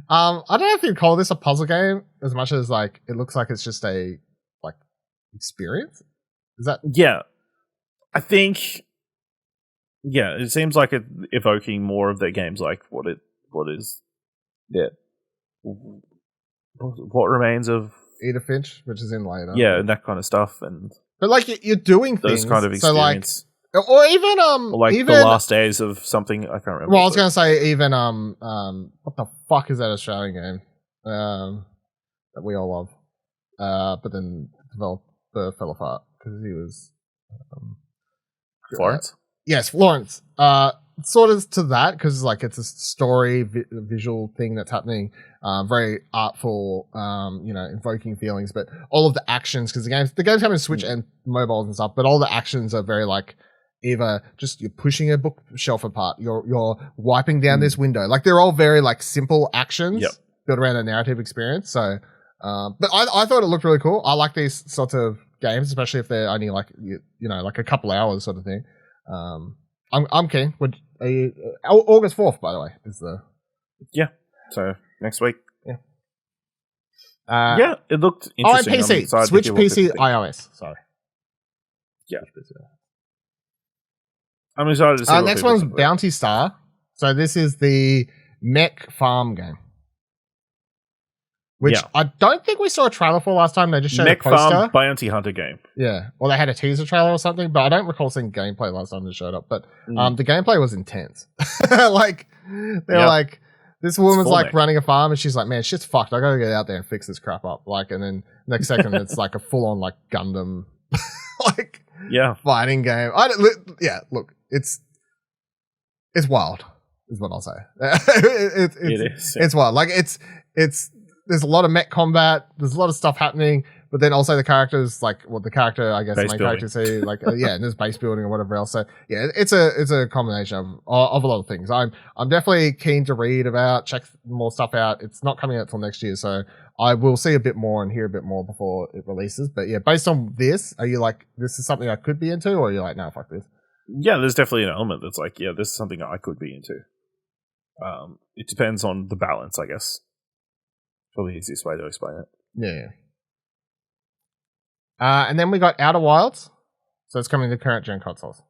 Speaker 1: I don't know if you'd call this a puzzle game as much as like it looks like it's just a like experience. Is that?
Speaker 2: Yeah, I think. Yeah, it seems like it's evoking more of their games, like what is. Yeah. What remains of
Speaker 1: Edith Finch, which is in later.
Speaker 2: Yeah, and that kind of stuff, and
Speaker 1: but like you're doing
Speaker 2: those
Speaker 1: things,
Speaker 2: kind of experience,
Speaker 1: so like, or even
Speaker 2: or like
Speaker 1: even,
Speaker 2: the last days of something. I can't remember.
Speaker 1: Well, I was gonna say even what the fuck is that Australian game that we all love, but then the developer fell apart because he was
Speaker 2: Florence.
Speaker 1: Yes, Florence. Sort of to that because like it's a story visual thing that's happening, very artful, invoking feelings, but all of the actions, because the game's coming to Switch and mobiles and stuff, but all the actions are very like either just you're pushing a bookshelf apart, you're wiping down this window, like they're all very like simple actions built around a narrative experience. So but I thought it looked really cool. I like these sorts of games, especially if they're only like like a couple hours sort of thing. I'm keen. August 4th, by the way, is the...
Speaker 2: Yeah, so next week.
Speaker 1: Yeah.
Speaker 2: It looked interesting.
Speaker 1: Oh, and PC. Switch, PC, iOS. Sorry.
Speaker 2: Yeah. I'm excited to see
Speaker 1: next one's Bounty Star. So this is the mech farm game. Which I don't think we saw a trailer for last time. They just showed a poster.
Speaker 2: Farm Bounty Hunter game.
Speaker 1: Yeah. Or they had a teaser trailer or something, but I don't recall seeing gameplay last time they showed up. But the gameplay was intense. Like, they were like, this woman's like running a farm and she's like, man, shit's fucked. I gotta get out there and fix this crap up. Like, and then next second it's like a full on like Gundam like fighting game. Look, it's wild is what I'll say. It is. It's wild. Like there's a lot of mech combat. There's a lot of stuff happening, but then also the characters, like, well, the character, I guess, the main character, see, like, and there's base building or whatever else. So yeah, it's a combination of a lot of things. I'm definitely keen to read about, check more stuff out. It's not coming out till next year, so I will see a bit more and hear a bit more before it releases. But yeah, based on this, are you like, this is something I could be into, or are you like, no, fuck this?
Speaker 2: Yeah, there's definitely an element that's like, yeah, this is something I could be into. It depends on the balance, I guess. Probably the easiest way to explain it.
Speaker 1: Yeah. And then we got Outer Wilds. So it's coming to current gen consoles.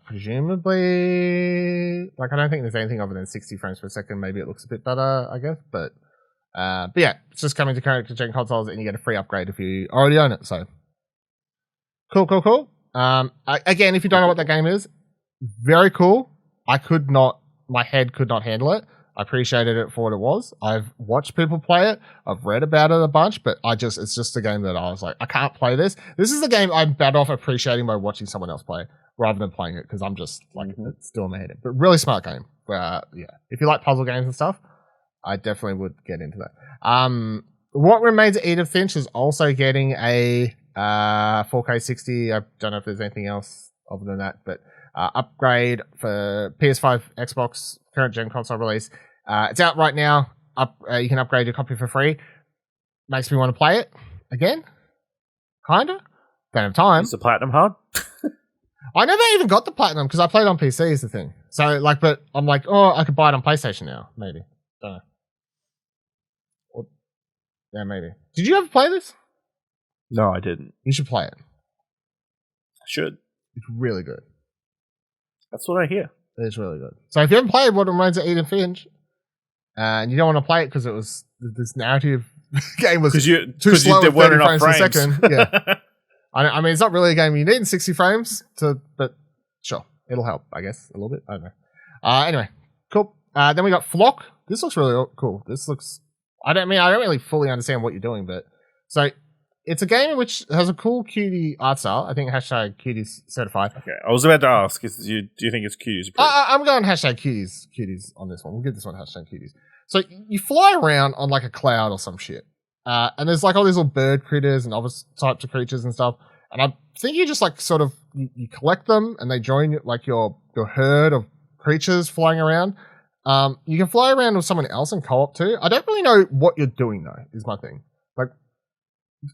Speaker 1: Presumably, like, I don't think there's anything other than 60 frames per second. Maybe it looks a bit better, I guess. But yeah, it's just coming to current gen consoles and you get a free upgrade if you already own it. So cool. Again, if you don't know what that game is, very cool. My head could not handle it. I appreciated it for what it was. I've watched people play it. I've read about it a bunch, but it's just a game that I was like, I can't play this. This is the game I'm better off appreciating by watching someone else play rather than playing it because I'm just like, it's still in my head. But really smart game. Yeah. If you like puzzle games and stuff, I definitely would get into that. What Remains of Edith Finch is also getting a 4K 60. I don't know if there's anything else other than that, but upgrade for PS5, Xbox, current gen console release. It's out right now. You can upgrade your copy for free. Makes me want to play it again. Kinda. Don't have time.
Speaker 2: Is the platinum hard?
Speaker 1: I never even got the platinum because I played on PC is the thing. So like, but I'm like, oh, I could buy it on PlayStation now. Maybe. Don't know. Yeah, maybe. Did you ever play this?
Speaker 2: No, I didn't.
Speaker 1: You should play it.
Speaker 2: I should.
Speaker 1: It's really good.
Speaker 2: That's what I hear.
Speaker 1: It's really good. So if you haven't played What Remains of Edith Finch, and you don't want to play it because it was this narrative game was too slow at 30 frames per second. Yeah. I mean, it's not really a game you need 60 frames but sure, it'll help, I guess, a little bit. I don't know. Anyway, cool. Then we got Flock. This looks really cool. I don't really fully understand what you're doing, but so it's a game which has a cool cutie art style. I think hashtag cuties certified.
Speaker 2: Okay, I was about to ask, do you think it's cuties approved?
Speaker 1: I'm going hashtag cuties on this one. We'll give this one hashtag cuties. So you fly around on like a cloud or some shit. And there's like all these little bird critters and other types of creatures and stuff. And I think you just like sort of you collect them and they join like your herd of creatures flying around. You can fly around with someone else in co-op too. I don't really know what you're doing though, is my thing. Like,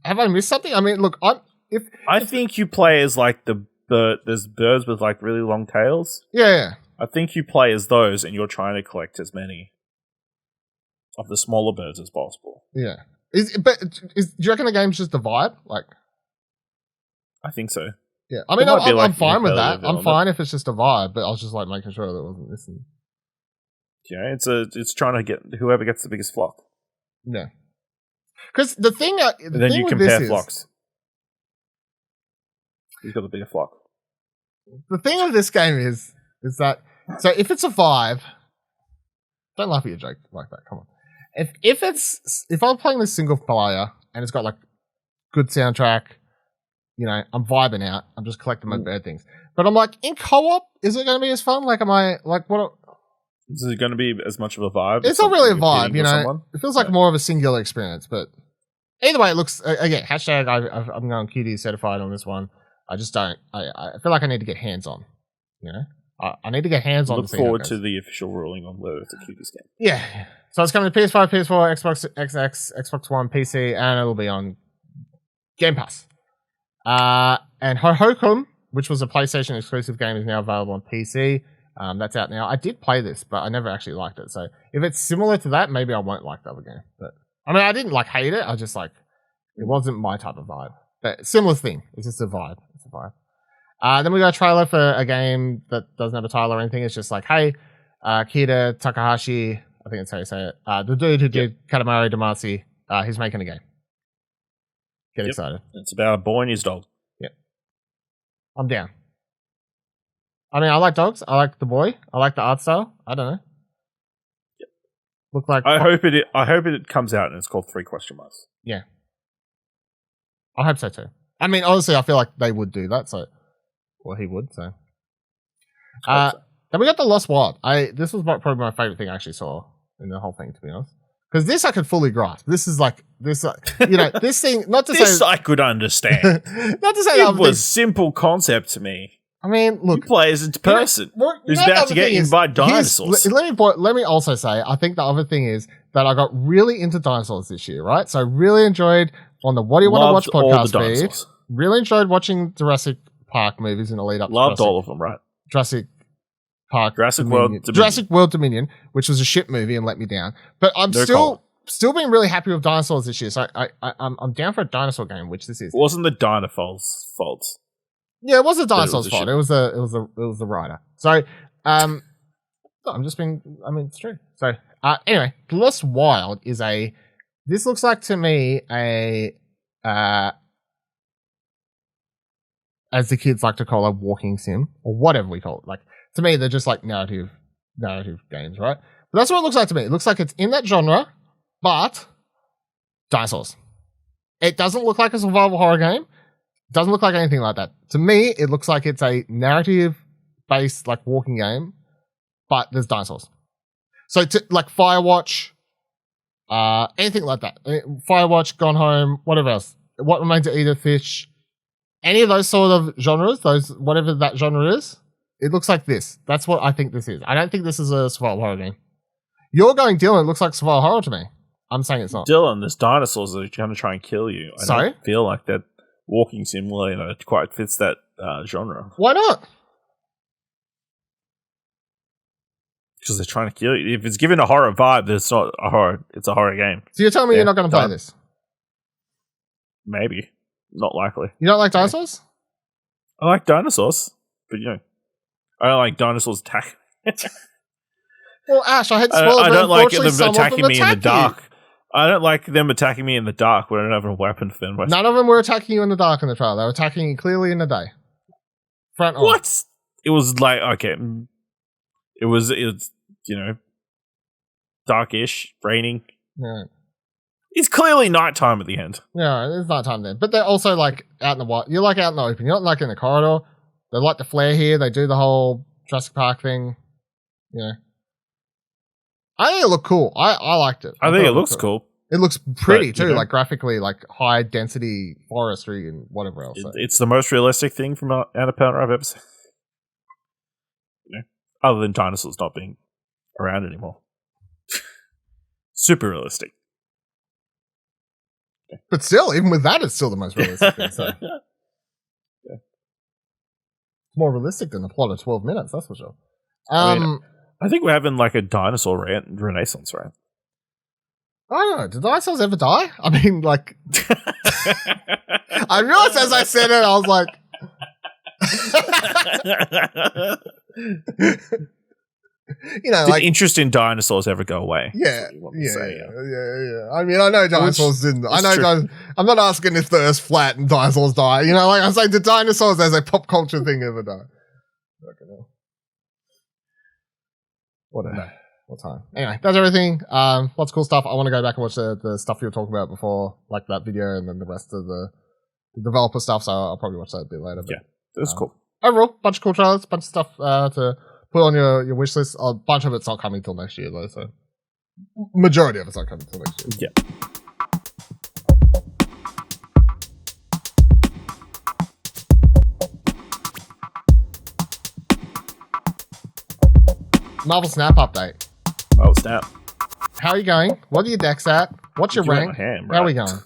Speaker 1: have I missed something? I mean, look,
Speaker 2: I think you play as like there's birds with like really long tails.
Speaker 1: Yeah.
Speaker 2: I think you play as those and you're trying to collect as many of the smaller birds as possible.
Speaker 1: Yeah. Do you reckon the game's just a vibe? Like,
Speaker 2: I think so.
Speaker 1: Yeah. I mean, I'm fine with that. I'm fine
Speaker 2: it.
Speaker 1: if it's just a vibe, but I was just like making sure that it wasn't missing.
Speaker 2: Yeah, it's trying to get whoever gets the biggest flock.
Speaker 1: Yeah. Because the thing,
Speaker 2: and then you compare flocks. Who's got the bigger flock?
Speaker 1: The thing of this game is that, so if it's a vibe, don't laugh at your joke like that. Come on. If I'm playing this single player and it's got like good soundtrack, you know, I'm vibing out. I'm just collecting my bird things. But I'm like, in co-op, is it going to be as fun? Like, am I like what?
Speaker 2: Is it going to be as much of a vibe?
Speaker 1: It's not really a vibe, you know. Someone? It feels like more of a singular experience. But either way, it looks again. Hashtag I'm going QD certified on this one. I just don't. I feel like I need to get hands on. You know, I need to get hands on.
Speaker 2: Look forward to the official ruling on whether it's a QD game.
Speaker 1: Yeah. So it's coming to PS5, PS4, Xbox XX, Xbox One, PC, and it'll be on Game Pass. And Hohokum, which was a PlayStation exclusive game, is now available on PC. That's out now. I did play this, but I never actually liked it. So if it's similar to that, maybe I won't like the other game. But I mean, I didn't like hate it. I just like it wasn't my type of vibe. But similar thing. It's just a vibe. It's a vibe. Then we got a trailer for a game that doesn't have a title or anything. It's just like, hey, Kida Takahashi, I think that's how you say it. The dude who did Katamari Damacy, he's making a game. Get excited. It's
Speaker 2: about a boy and his dog.
Speaker 1: Yep. I'm down. I mean, I like dogs. I like the boy. I like the art style. I don't know.
Speaker 2: Yep.
Speaker 1: Look like
Speaker 2: I hope it comes out and it's called 3 question marks.
Speaker 1: Yeah. I hope so too. I mean, honestly, I feel like they would do that. So, well, he would. So, then we got the Lost Wild. This was probably my favorite thing I actually saw in the whole thing, to be honest. Because this I could fully grasp. This is like this, you know, this thing. Not to
Speaker 2: this
Speaker 1: say
Speaker 2: I could understand.
Speaker 1: Not to say
Speaker 2: it was simple concept to me.
Speaker 1: I mean, look,
Speaker 2: you play as a person who's about to get eaten by dinosaurs.
Speaker 1: Let me also say, I think the other thing is that I got really into dinosaurs this year, right? So I really enjoyed on the What Do You Want to Watch podcast feed. Really enjoyed watching Jurassic Park movies in the lead up.
Speaker 2: Loved all of them, right?
Speaker 1: Jurassic Park,
Speaker 2: Jurassic World
Speaker 1: Dominion, which was a shit movie and let me down. But I'm still being really happy with dinosaurs this year. So I'm down for a dinosaur game, which this is.
Speaker 2: It wasn't the dinosaurs' fault.
Speaker 1: Yeah, it was the dinosaur's fault. It was the writer. So I'm just being. I mean, it's true. So anyway, Lost Wild is a. This looks like to me a. As the kids like to call a walking sim or whatever we call it. Like to me, they're just like narrative games, right? But that's what it looks like to me. It looks like it's in that genre, but dinosaurs. It doesn't look like a survival horror game. It doesn't look like anything like that. To me, it looks like it's a narrative-based like walking game, but there's dinosaurs. So like Firewatch, anything like that. Firewatch, Gone Home, whatever else. What Remains of Edith Finch. Any of those sort of genres, whatever that genre is, it looks like this. That's what I think this is. I don't think this is a survival horror game. You're going, Dylan, it looks like survival horror to me. I'm saying it's not.
Speaker 2: Dylan, there's dinosaurs that are going to try and kill you. I don't feel like that walking simulator quite fits that genre.
Speaker 1: Why not?
Speaker 2: Because they're trying to kill you. If it's given a horror vibe, then it's not a horror. It's a horror game.
Speaker 1: So you're telling me you're not going to play this?
Speaker 2: Maybe. Not likely.
Speaker 1: You don't like dinosaurs?
Speaker 2: I like dinosaurs, but I don't like dinosaurs attacking.
Speaker 1: Well, Ash, I hate to spoil it,
Speaker 2: I don't like them attacking me in the dark. I don't like them attacking me in the dark when I don't have a weapon for them.
Speaker 1: None of them were attacking you in the dark in the trailer. They were attacking you clearly in the day. Front on.
Speaker 2: What? It was like, okay. It was darkish, raining.
Speaker 1: Yeah.
Speaker 2: It's clearly nighttime at the end.
Speaker 1: Yeah, it's nighttime then. But they're also like out in the wild. You're like out in the open. You're not like in the corridor. They light the flare here. They do the whole Jurassic Park thing. Yeah. I think it looked cool. I liked it.
Speaker 2: I think it looks cool.
Speaker 1: It looks pretty
Speaker 2: But,
Speaker 1: too, like graphically, like high density forestry and whatever else. So.
Speaker 2: It's the most realistic thing from Annapurna I've ever seen. You know, other than dinosaurs not being around anymore. Super realistic.
Speaker 1: But still, even with that, it's still the most realistic thing. So.
Speaker 2: Yeah.
Speaker 1: It's more realistic than the plot of 12 minutes, that's for sure.
Speaker 2: I think we're having like a dinosaur renaissance, right?
Speaker 1: I don't know. Did dinosaurs ever die? I mean, like... I realized as I said it, I was like... You know,
Speaker 2: Did interest in dinosaurs ever go away?
Speaker 1: Yeah. I mean, I know dinosaurs didn't. I know. I'm not asking if the Earth's flat and dinosaurs die. You know, like I'm saying, did dinosaurs as a pop culture thing ever die? What time? Anyway, that's everything. Lots of cool stuff. I want to go back and watch the stuff you were talking about before, like that video, and then the rest of the developer stuff. So I'll probably watch that a bit later. But,
Speaker 2: yeah, it was cool.
Speaker 1: Overall, bunch of cool trailers, bunch of stuff to put on your wish list. A bunch of it's not coming till next year, though. So majority of it's not coming till next year.
Speaker 2: Yeah.
Speaker 1: Marvel Snap update.
Speaker 2: Oh, Snap.
Speaker 1: How are you going? What are your decks at? What's your rank?
Speaker 2: Hand,
Speaker 1: right? How are we going?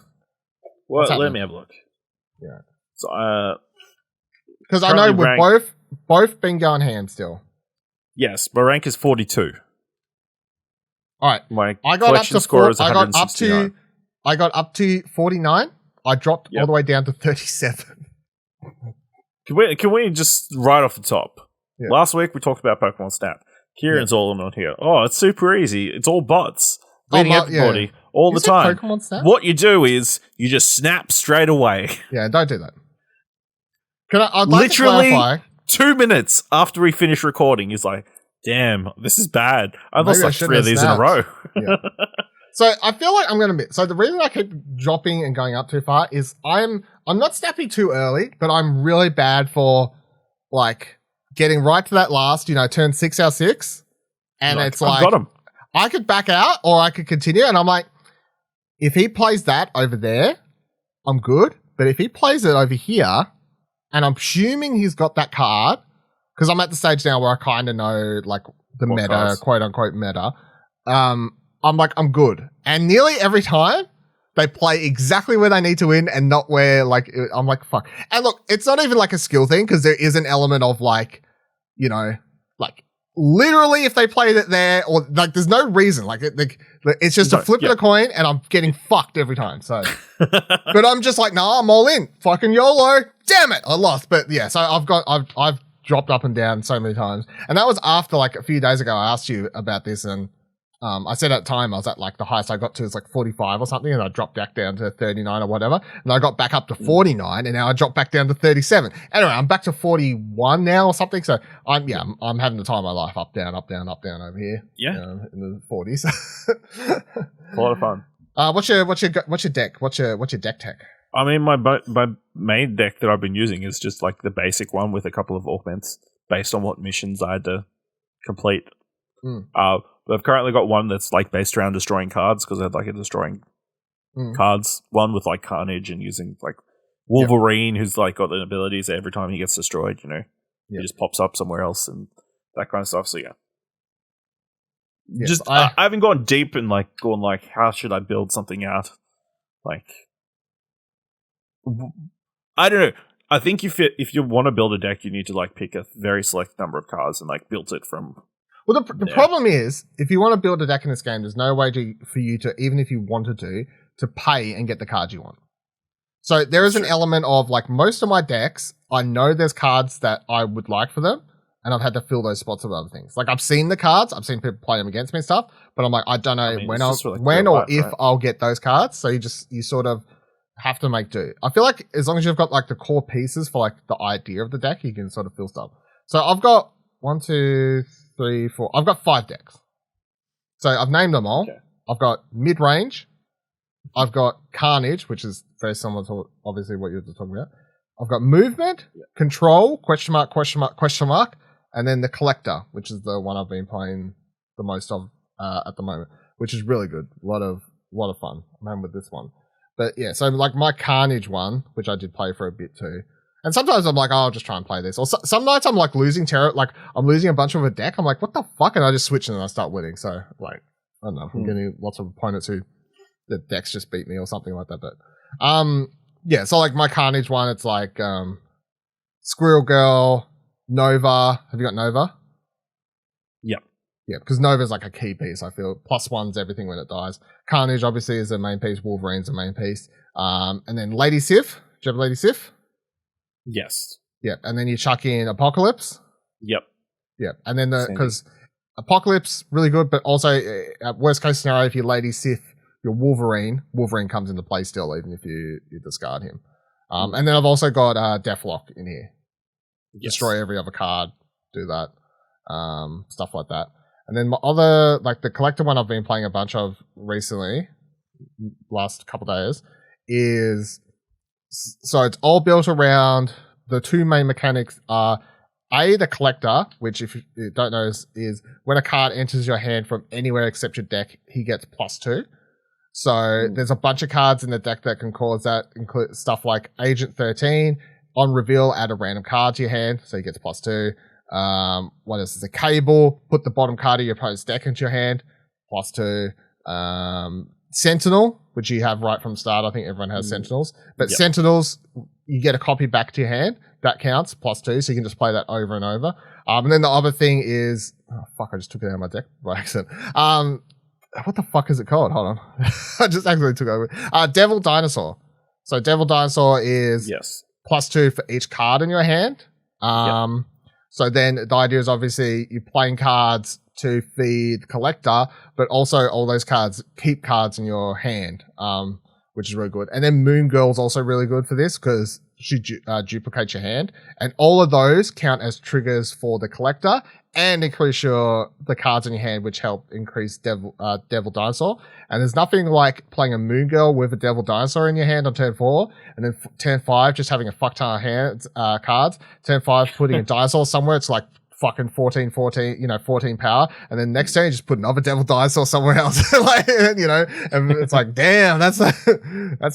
Speaker 2: Well, let me have a look.
Speaker 1: Yeah.
Speaker 2: So,
Speaker 1: because I know we've both been going hand still.
Speaker 2: Yes, my rank is 42.
Speaker 1: All right.
Speaker 2: My collection score is 169.
Speaker 1: I got up to 49. I dropped all the way down to 37.
Speaker 2: Can we just right off the top? Yeah. Last week we talked about Pokemon Snap. Kieran's all on here. Oh, it's super easy. It's all bots. Beating everybody all the time.
Speaker 1: Pokemon Snap?
Speaker 2: What you do is you just snap straight away.
Speaker 1: Yeah, don't do that. I'd like
Speaker 2: literally
Speaker 1: to clarify,
Speaker 2: 2 minutes after we finish recording, he's like, damn, this is bad. I lost like 3 of these in a row.
Speaker 1: Yeah. So I feel like I'm going to... So the reason I keep dropping and going up too far is I'm not snapping too early, but I'm really bad for like getting right to that last, turn 6 out 6. And it's like...
Speaker 2: I've got him.
Speaker 1: I could back out or I could continue. And I'm like, if he plays that over there, I'm good. But if he plays it over here, and I'm assuming he's got that card, because I'm at the stage now where I kind of know like the meta, cards? Quote unquote meta. I'm like, I'm good. And nearly every time they play exactly where they need to win and not where like, I'm like, fuck. And look, it's not even like a skill thing because there is an element of like, like literally if they played it there or like, there's no reason. Like it's just a flip of a coin and I'm getting fucked every time. So, but I'm just like, nah, I'm all in. Fucking YOLO. Damn it. I lost. But yeah, so I've dropped up and down so many times. And that was after like a few days ago, I asked you about this and I said at the time I was at like the highest I got to is like 45 or something and I dropped back down to 39 or whatever. And I got back up to 49 and now I dropped back down to 37. Anyway, I'm back to 41 now or something. So I'm having the time of my life up, down over here.
Speaker 2: Yeah.
Speaker 1: In the 40s.
Speaker 2: A lot of fun.
Speaker 1: What's your deck? What's your deck tech?
Speaker 2: I mean, my main deck that I've been using is just like the basic one with a couple of augments based on what missions I had to complete. But I've currently got one that's like based around destroying cards because I had like a destroying cards one with like Carnage and using like Wolverine who's like got the abilities that every time he gets destroyed, he just pops up somewhere else and that kind of stuff. So yeah. Just I haven't gone deep and like going like how should I build something out? Like I don't know. I think if you want to build a deck, you need to like pick a very select number of cards and like build it from.
Speaker 1: Well, the problem is, if you want to build a deck in this game, there's no way for you to, even if you wanted to pay and get the cards you want. So there is an element of like most of my decks, I know there's cards that I would like for them, and I've had to fill those spots with other things. Like I've seen the cards, I've seen people play them against me and stuff, but I'm like, I don't know when or if I'll get those cards. So you sort of have to make do. I feel like as long as you've got like the core pieces for like the idea of the deck, you can sort of fill stuff. So I've got 1, 2, 3, 4. I've got 5 decks. So I've named them all. Okay. I've got mid-range. I've got Carnage, which is very similar to obviously what you were just talking about. I've got movement, control, question mark, and then the collector, which is the one I've been playing the most of at the moment, which is really good. A lot of a lot of fun. I'm having with this one. But yeah, so like my Carnage one, which I did play for a bit too. And sometimes I'm like, oh, I'll just try and play this. Or some nights I'm like losing terror, like I'm losing a bunch of a deck. I'm like, what the fuck? And I just switch and then I start winning. So like, I don't know. I'm getting lots of opponents who the decks just beat me or something like that. But yeah, so like my Carnage one, it's like Squirrel Girl, Nova. Have you got Nova?
Speaker 2: Yep.
Speaker 1: Yeah, because Nova's like a key piece, I feel. +1's everything when it dies. Carnage obviously is the main piece. Wolverine's the main piece. And then Lady Sif. Do you have Lady Sif?
Speaker 2: Yes.
Speaker 1: Yep. And then you chuck in Apocalypse.
Speaker 2: Yep.
Speaker 1: Yep. And then because Apocalypse really good, but also at worst case scenario, if you Lady Sif your Wolverine comes into play still, even if you discard him. And then I've also got Deathlock in here. Yes. Destroy every other card. Do that. Stuff like that. And then my other, like the collector one I've been playing a bunch of recently, last couple of days, is, so it's all built around, the two main mechanics are, the collector, which if you don't know is when a card enters your hand from anywhere except your deck, he gets +2. So there's a bunch of cards in the deck that can cause that, include stuff like Agent 13, on reveal, add a random card to your hand, so he gets +2. What else is a Cable? Put the bottom card of your opponent's deck into your hand, +2. Sentinel, which you have right from the start. I think everyone has Sentinels, but Sentinels, you get a copy back to your hand. That counts +2, so you can just play that over and over. And then the other thing is, oh fuck, I just took it out of my deck by accident. What the fuck is it called? Hold on, I just actually took it over. Devil Dinosaur. So Devil Dinosaur is +2 for each card in your hand. So then the idea is obviously you're playing cards to feed collector, but also all those cards keep cards in your hand, which is really good. And then Moon Girl's also really good for this because she duplicates your hand, and all of those count as triggers for the collector and increase the cards in your hand, which help increase Devil Dinosaur. And there's nothing like playing a Moon Girl with a Devil Dinosaur in your hand on turn 4, and then turn 5 just having a fuck ton of hands cards. Turn 5 putting a Dinosaur somewhere, it's like fucking 14, 14 power, and then next turn you just put another Devil Dinosaur somewhere else, like, and it's like, damn, that's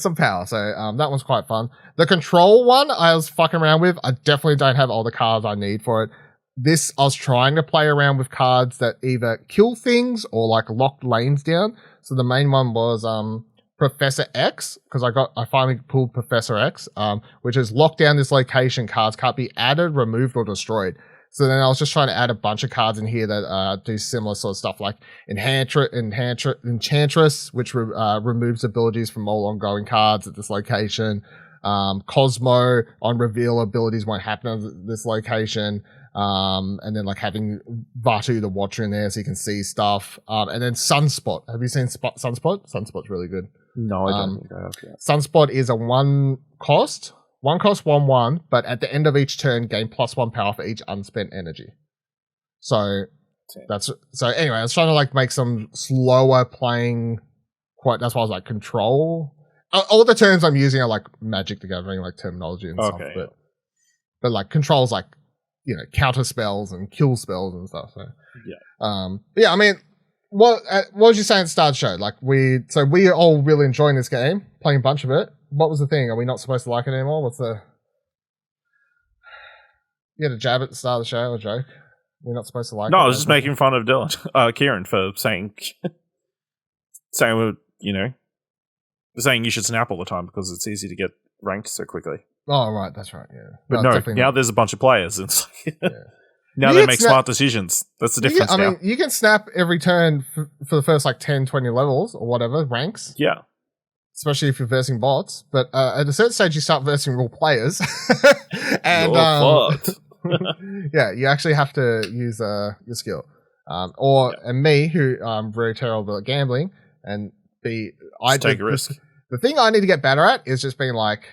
Speaker 1: some power. So that one's quite fun. The control one I was fucking around with. I definitely don't have all the cards I need for it. This, I was trying to play around with cards that either kill things or like lock lanes down. So the main one was Professor X, because I finally pulled Professor X, which is lock down this location. Cards can't be added, removed, or destroyed. So then I was just trying to add a bunch of cards in here that do similar sort of stuff, like Enchantress, which removes abilities from all ongoing cards at this location. Cosmo, on reveal, abilities won't happen at this location. And then like having Vatu the Watcher in there so you can see stuff. And then Sunspot. Have you seen Sunspot? Sunspot's really good.
Speaker 2: No, I don't think I have yet.
Speaker 1: Sunspot is a one cost, 1/1, but at the end of each turn, gain +1 power for each unspent energy. So anyway, I was trying to like make some slower playing. That's why I was like control. All the terms I'm using are like Magic the Gathering, like terminology and stuff. But like controls, like counter spells and kill spells and stuff. So yeah. I mean, what was you saying at the start of the show? Like we are all really enjoying this game, playing a bunch of it. What was the thing? Are we not supposed to like it anymore? What's the? You had a jab at the start of the show, or joke? We're not supposed to like it.
Speaker 2: No, I was just making fun of Dylan, Kieran, for saying saying you should snap all the time because it's easy to get ranked so quickly.
Speaker 1: Oh, right, that's right, yeah.
Speaker 2: But no, now there's a bunch of players. And it's like, now they make smart decisions. That's the difference now. I mean,
Speaker 1: you can snap every turn for the first like 10, 20 levels or whatever, ranks.
Speaker 2: Yeah.
Speaker 1: Especially if you're versing bots. But at a certain stage, you start versing real players. And yeah, you actually have to use your skill. And me, who I'm very terrible at gambling, and I
Speaker 2: take a risk.
Speaker 1: The thing I need to get better at is just being like,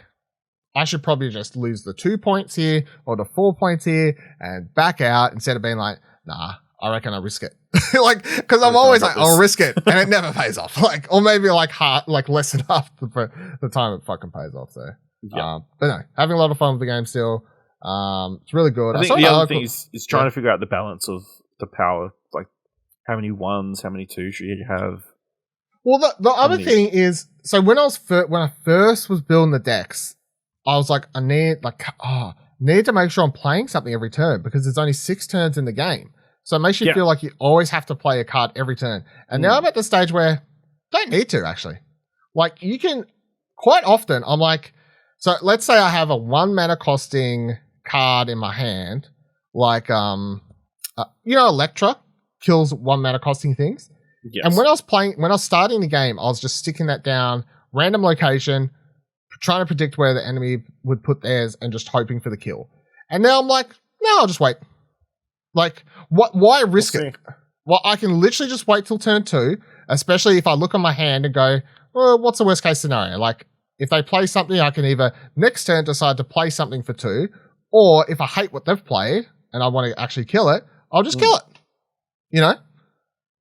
Speaker 1: I should probably just lose the 2 points here or the 4 points here and back out instead of being like, nah, I reckon I'll risk it. Because I'm always like, I'll risk it, and it never pays off. Like, or maybe like less than half the time it fucking pays off. So, but no, having a lot of fun with the game still. It's really good.
Speaker 2: I think the other thing is trying to figure out the balance of the power, like how many 1s, how many 2s should you have.
Speaker 1: Well, the other thing is, so when I first was building the decks, I was like, I need to make sure I'm playing something every turn because there's only 6 turns in the game. So it makes you feel like you always have to play a card every turn. And now I'm at the stage where don't need to actually. Like you can quite often. I'm like, so let's say I have a 1 mana costing card in my hand, like Electra kills 1 mana costing things. Yes. And when I was starting the game, I was just sticking that down, random location, trying to predict where the enemy would put theirs and just hoping for the kill. And now I'm like, no, I'll just wait. Like, why risk it? Well, I can literally just wait till turn 2, especially if I look on my hand and go, well, what's the worst case scenario? Like, if they play something, I can either next turn decide to play something for 2, or if I hate what they've played and I want to actually kill it, I'll just kill it. You know?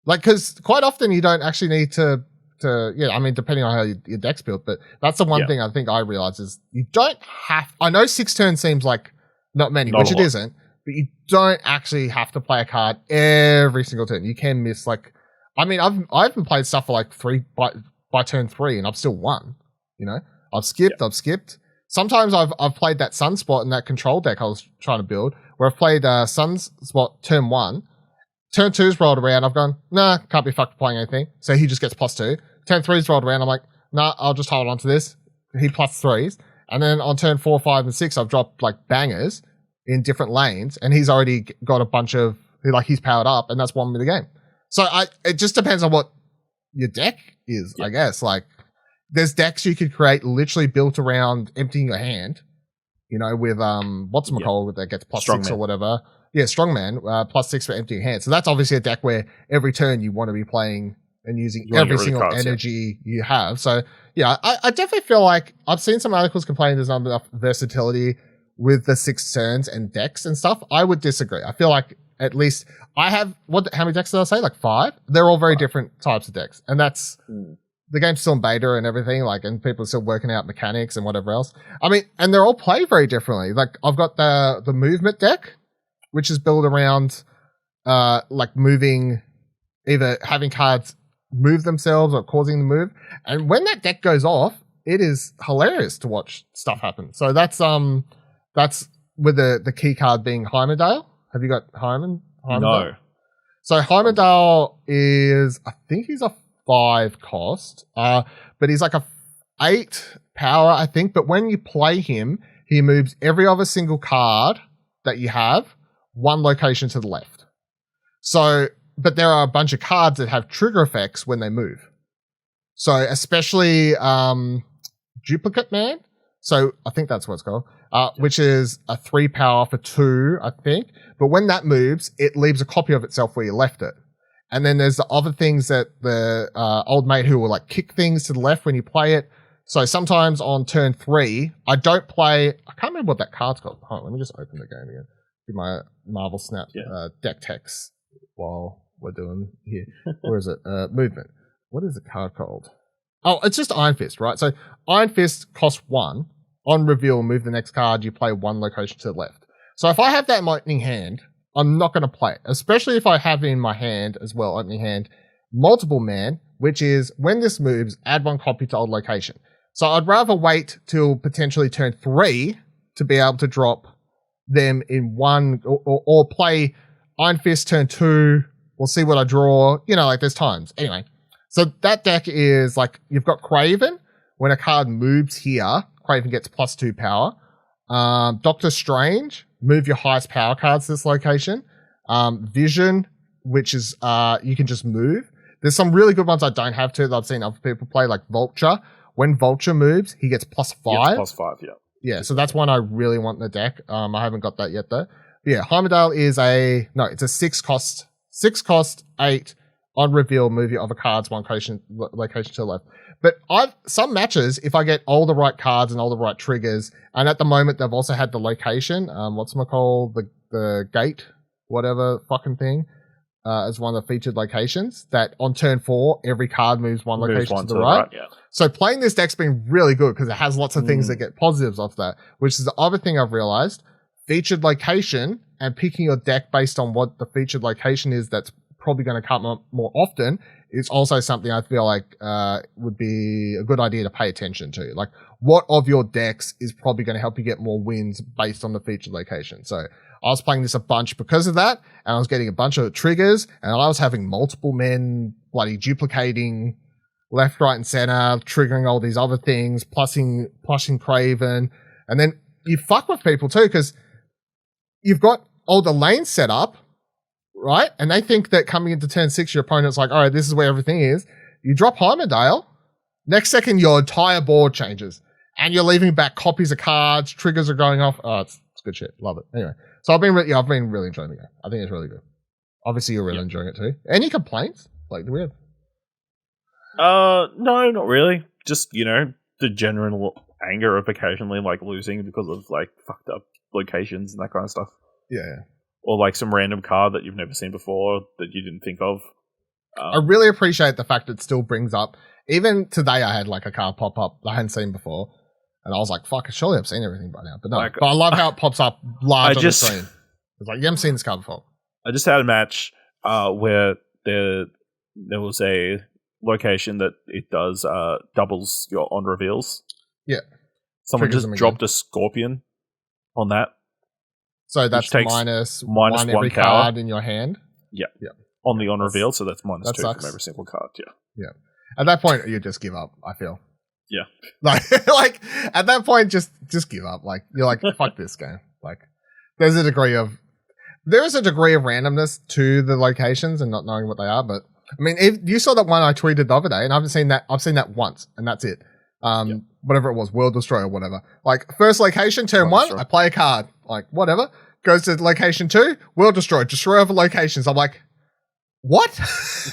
Speaker 1: Like, because quite often you don't actually need to depending on how your deck's built, but that's the one thing I think I realize is you don't have, I know 6 turns seems like not many, which it isn't, but you don't actually have to play a card every single turn. You can miss I haven't played stuff for like 3 by turn 3 and I've still won, you know? I've skipped. Sometimes I've played that Sunspot in that control deck I was trying to build, where I've played Sunspot turn 1, turn 2's rolled around, I've gone, nah, can't be fucked playing anything. So he just gets +2. Turn 3's rolled around, I'm like, nah, I'll just hold on to this. He +3s. And then on turn 4, 5, and 6, I've dropped like bangers in different lanes, and he's already got a bunch of, he's powered up, and that's won me the game. So it just depends on what your deck is, I guess. Like, there's decks you could create literally built around emptying your hand, you know, with, whatchamacallit that gets +6 or whatever. Yeah, Strongman, +6 for emptying hand. So that's obviously a deck where every turn you want to be playing and using every single energy you have. So, yeah, I definitely feel like I've seen some articles complaining there's not enough versatility with the 6 turns and decks and stuff. I would disagree. I feel like at least I have, how many decks did I say? Like 5? They're all very different types of decks. And that's, the game's still in beta and everything, like, and people are still working out mechanics and whatever else. I mean, and they're all played very differently. Like, I've got the movement deck, which is built around like moving, either having cards move themselves or causing them to move. And when that deck goes off, it is hilarious to watch stuff happen. So that's with the key card being Heimdall. Have you got Heimdall?
Speaker 2: No.
Speaker 1: So Heimdall is, I think he's a 5 cost, but he's like a 8 power, I think. But when you play him, he moves every other single card that you have 1 location to the left. So, but there are a bunch of cards that have trigger effects when they move. So, especially Duplicate Man. So, I think that's what it's called, which is a 3 power for 2, I think. But when that moves, it leaves a copy of itself where you left it. And then there's the other things that the old mate who will like kick things to the left when you play it. So sometimes on turn 3, I don't play, I can't remember what that card's called. Hold on, let me just open the game again. Do my Marvel Snap deck text while we're doing here. Where is it? Movement. What is the card called? Oh, it's just Iron Fist, right? So Iron Fist costs 1. On reveal, move the next card, you play 1 location to the left. So if I have that in my opening hand, I'm not going to play it, especially if I have in my hand as well, opening hand, Multiple Man, which is when this moves, add 1 copy to old location. So I'd rather wait till potentially turn 3 to be able to drop them in 1 or play Iron Fist turn 2. We'll see what I draw. You know, like there's times. Anyway, so that deck is like you've got Craven. When a card moves here, Craven gets +2 power. Doctor Strange, move your highest power cards to this location. Vision, which is you can just move. There's some really good ones I don't have to that I've seen other people play, like Vulture. When Vulture moves, he gets +5.
Speaker 2: +5, yeah.
Speaker 1: Yeah, so that's one I really want in the deck. I haven't got that yet though. But yeah, Heimdall is it's a 6 cost, 8 on reveal, move your other cards 1 location to the left. But some matches, if I get all the right cards and all the right triggers, and at the moment they've also had the location, the gate, whatever fucking thing, as one of the featured locations, that on turn 4, every card moves 1 location to the right. Yeah. So playing this deck's been really good because it has lots of things that get positives off that, which is the other thing I've realized. Featured location and picking your deck based on what the featured location is that's probably going to come up more often, is also something I feel like would be a good idea to pay attention to. Like, what of your decks is probably going to help you get more wins based on the featured location? So I was playing this a bunch because of that, and I was getting a bunch of triggers, and I was having multiple men bloody duplicating left, right, and center, triggering all these other things, plushing Craven, and then you fuck with people too, because you've got all the lanes set up, right? And they think that coming into turn 6, your opponent's like, all right, this is where everything is. You drop Heimerdale, next second your entire board changes, and you're leaving back copies of cards, triggers are going off. Oh, it's good shit. Love it. Anyway, so I've been really enjoying the game. I think it's really good. Obviously, you're really enjoying it too. Any complaints? Like, do we have?
Speaker 2: No, not really. Just, the general anger of occasionally, like, losing because of, like, fucked up locations and that kind of stuff.
Speaker 1: Yeah.
Speaker 2: Or, like, some random card that you've never seen before that you didn't think of.
Speaker 1: I really appreciate the fact it still brings up. Even today, I had, like, a card pop up that I hadn't seen before. And I was like, fuck, surely I've seen everything by now. But no. Like, but I love how it pops up large on the screen. It's like, you haven't seen this card before.
Speaker 2: I just had a match where there was a location that it does doubles your on reveals.
Speaker 1: Yeah.
Speaker 2: Someone just dropped a Scorpion on that.
Speaker 1: So that's minus one every card in your hand?
Speaker 2: Yeah. On the on reveal, so that's minus that 2 sucks. From every single card,
Speaker 1: Yeah. At that point, you just give up, I feel.
Speaker 2: Yeah.
Speaker 1: Like at that point, just give up. Like, you're like, fuck this game. Like, there is a degree of randomness to the locations and not knowing what they are, but I mean, if you saw that one I tweeted the other day, and I've seen that once, and that's it. Whatever it was, World Destroyer or whatever. Like, first location, turn 1, I play a card. Like, whatever. Goes to location 2, World Destroy. Destroy other locations. I'm like, what?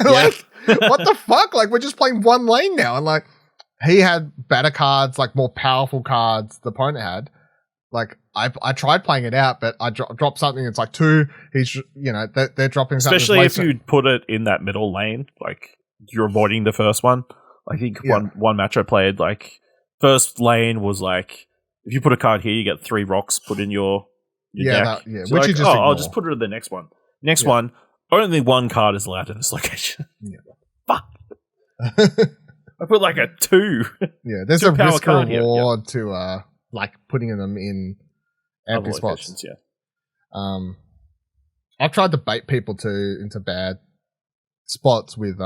Speaker 1: Like, what the fuck? Like, we're just playing one lane now. And like, he had better cards, like more powerful cards the opponent had. Like, I tried playing it out, but I dropped something that's like 2. He's, they're dropping something.
Speaker 2: Especially if you put it in that middle lane, like, you're avoiding the first one. I think one match I played, like, first lane was like, if you put a card here, you get 3 rocks put in your deck. So which like, you just I'll just put it in the next one. Next one, only 1 card is allowed in this location. Fuck. I put like a 2.
Speaker 1: Yeah, there's a risk reward to like putting them in empty spots. I've tried to bait people into bad spots with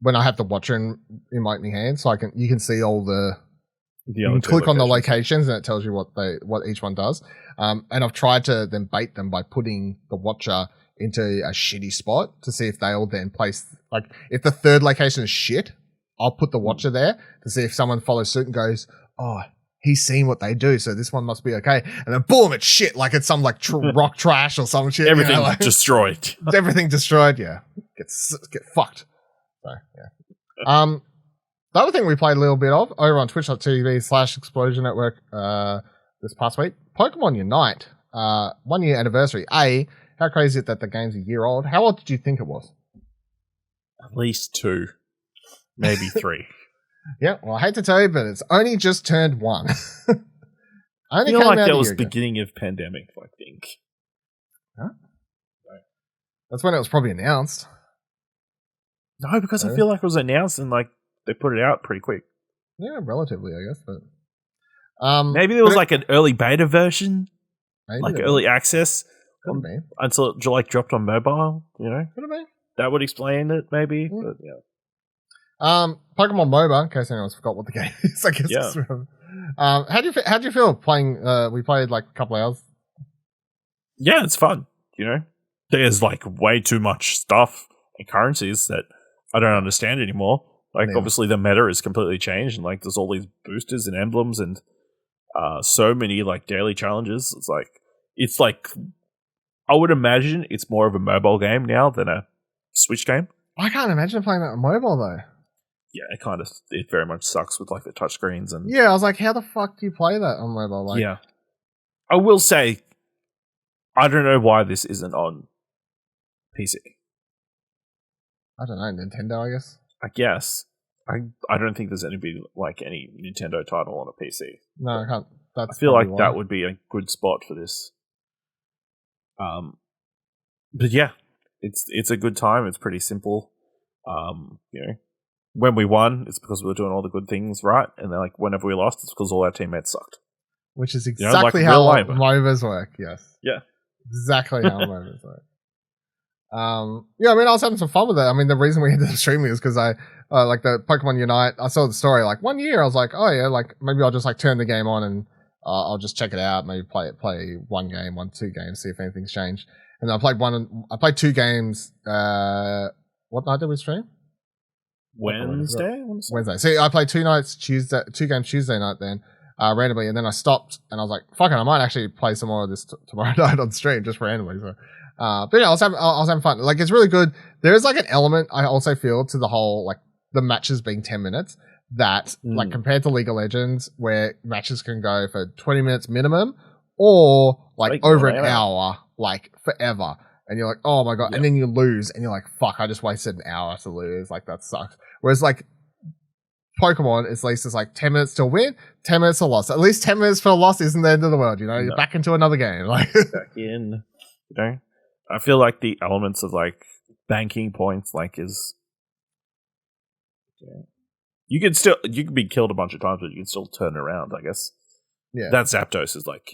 Speaker 1: when I have the watcher in my hand, so you can see all you can click on the locations and it tells you what each one does. And I've tried to then bait them by putting the watcher into a shitty spot to see if they'll then place, like, if the third location is shit, I'll put the watcher there to see if someone follows suit and goes, oh, he's seen what they do, so this one must be okay. And then boom, it's shit. Like, it's some like rock trash or some shit.
Speaker 2: Everything destroyed.
Speaker 1: Everything destroyed. Yeah, get fucked. So yeah. The other thing we played a little bit of over on Twitch.tv/Explosion Network this past week, Pokemon Unite, 1 year anniversary. How crazy is it that the game's a year old? How old did you think it was?
Speaker 2: At least 2, maybe 3.
Speaker 1: Yeah, well, I hate to tell you, but it's only just turned 1.
Speaker 2: I feel like that was the beginning of pandemic, I think.
Speaker 1: Huh? That's when it was probably announced.
Speaker 2: No, because I feel like it was announced and like they put it out pretty quick.
Speaker 1: Yeah, relatively, I guess. But
Speaker 2: maybe there was like an early beta version, like early access, until it like dropped on mobile. Could have been. That would explain it, maybe. Yeah. But yeah.
Speaker 1: Pokemon MOBA, in case anyone's forgot what the game is, I guess. Yeah. How do you feel playing? We played like a couple hours.
Speaker 2: Yeah, it's fun. There's like way too much stuff and currencies that I don't understand anymore. Like, obviously the meta is completely changed, and like there's all these boosters and emblems and so many like daily challenges. It's like I would imagine it's more of a mobile game now than a Switch game.
Speaker 1: I can't imagine playing that on mobile though.
Speaker 2: Yeah, it very much sucks with like the touchscreens and.
Speaker 1: Yeah, I was like, how the fuck do you play that on mobile? Like,
Speaker 2: yeah, I will say, I don't know why this isn't on PC.
Speaker 1: I don't know, Nintendo, I guess.
Speaker 2: I guess. I don't think there's any Nintendo title on a PC.
Speaker 1: No, I can't. I
Speaker 2: feel like that would be a good spot for this. But yeah, it's a good time. It's pretty simple. When we won, it's because we were doing all the good things right, and then like whenever we lost, it's because all our teammates sucked.
Speaker 1: Which is exactly how MOBAs work. Yes.
Speaker 2: Yeah.
Speaker 1: Exactly how MOBAs work. I was having some fun with it. I mean, the reason we ended up streaming is because I like the Pokemon Unite. I saw the story like 1 year. I was like, oh yeah, like maybe I'll just like turn the game on and I'll just check it out. Maybe play 2 games, see if anything's changed. And I played 2 games. What night did we stream?
Speaker 2: Wednesday.
Speaker 1: See, I played 2 games Tuesday night then, randomly, and then I stopped and I was like, fuck it, I might actually play some more of this tomorrow night on stream just randomly. So, but yeah, I was having fun. Like, it's really good. There is like an element I also feel to the whole, like the matches being 10 minutes that like compared to League of Legends where matches can go for 20 minutes minimum or like over an hour, like forever. And you're like, oh my God. Yeah. And then you lose and you're like, fuck, I just wasted an hour to lose. Like, that sucks. Whereas like Pokemon, at least it's like 10 minutes to win, 10 minutes to loss. At least 10 minutes for a loss isn't the end of the world, you know? You're back into another game. Like
Speaker 2: back in, I feel like the elements of like banking points, like is, you can be killed a bunch of times, but you can still turn around, I guess. Yeah. That Zapdos is like,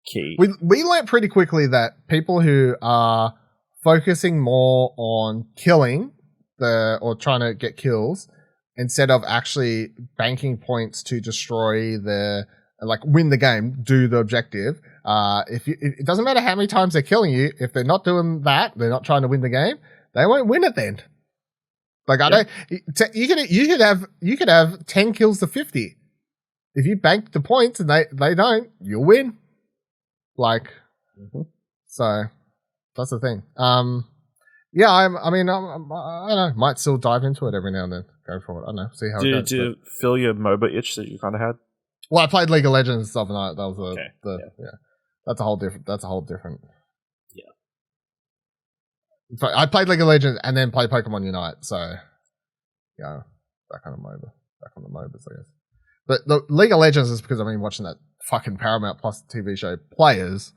Speaker 2: key.
Speaker 1: We learned pretty quickly that people who are focusing more on killing or trying to get kills instead of actually banking points to destroy win the game, do the objective. It doesn't matter how many times they're killing you, if they're not doing that, they're not trying to win the game, they won't win it then. Like you could have 10 kills to 50. If you bank the points and they don't, you'll win. Like, so that's the thing. I don't know. Might still dive into it every now and then. Go for it. I don't know. See how it goes.
Speaker 2: Did you feel your MOBA itch that you kind of had?
Speaker 1: Well, I played League of Legends the other night. That was That's a whole different. Yeah. I played League of Legends and then played Pokemon Unite. So, yeah, that kind of MOBA. Back on the MOBAs, I guess. But the League of Legends is because I've been watching that fucking Paramount Plus TV show Players,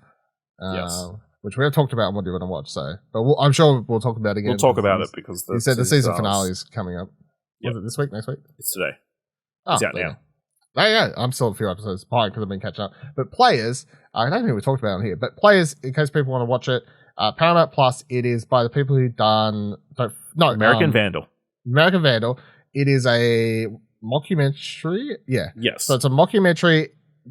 Speaker 1: which we have talked about and what do you want to watch. So, but I'm sure we'll talk about it again.
Speaker 2: We'll talk about it because
Speaker 1: you said the season finale is coming up. Yep. Was it this week? Next week?
Speaker 2: It's today.
Speaker 1: It's out now. Oh, yeah, I'm still a few episodes behind because I've been catching up. But Players, I don't think we talked about it here. But Players, in case people want to watch it, Paramount Plus. It is by the people who done
Speaker 2: American Vandal.
Speaker 1: American Vandal. It is a mockumentary. Yeah.
Speaker 2: Yes.
Speaker 1: So it's a mockumentary